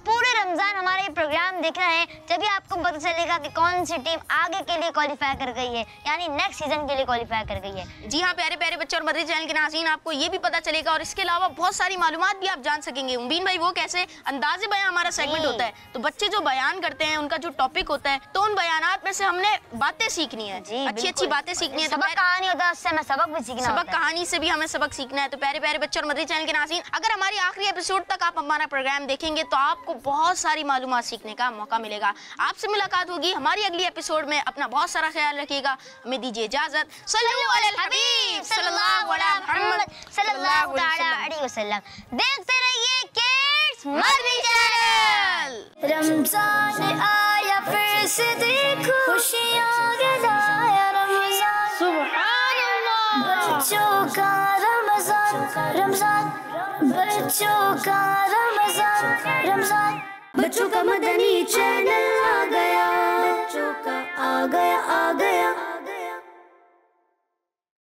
S2: पूरे रमज़ान हमारे ये प्रोग्राम देखना है, तभी आपको पता चलेगा कि कौन सी टीम आगे के लिए क्वालिफाई कर गई है, यानी नेक्स्ट सीजन के लिए क्वालिफाई कर गई है।
S4: जी हाँ प्यारे प्यारे बच्चों और मदरी चैनल के नाज़रीन, आपको ये भी पता चलेगा और इसके अलावा बहुत सारी मालूमात भी आप जान सकेंगे। उम्मीद भाई वो कैसे? अंदाज़े बयान हमारा सेगमेंट होता है, तो बच्चे जो बयान करते हैं उनका जो टॉपिक होता है, तो उन बयानात में से हमने बातें सीखनी है, अच्छी बातें सीखनी है।
S2: सबक कहानी होता है, उससे हमें सबक भी सीखना होता है।
S4: सबक कहानी से भी हमें सबक सीखना है। तो प्यारे प्यारे बच्चों और मदरी चैनल के नाज़रीन, अगर हमारी आखिरी एपिसोड तक आप हमारा प्रोग्राम देखेंगे तो आपको बहुत सारी मालूमात सीखने का मौका मिलेगा। आपसे मुलाकात होगी हमारी अगली एपिसोड में। अपना बहुत सारा ख्याल रखिएगा। हमें दीजिए इजाजत। सल्लल्लाहु अलैहि हबीब सल्लल्लाहु अलैहि मुहम्मद सल्लल्लाहु अलैहि वसल्लम। देखते रहिए किड्स मदनी चैनल।
S3: रमजान आया फिर से देखो, खुशियाँ गिराया रमजान। सुभान अल्लाह। बच्चों का रमजान, रमजान बच्चों का रमजान, रमजान बच्चों का मदनी चैनल आ गया, बच्चों का आ गया, आ गया।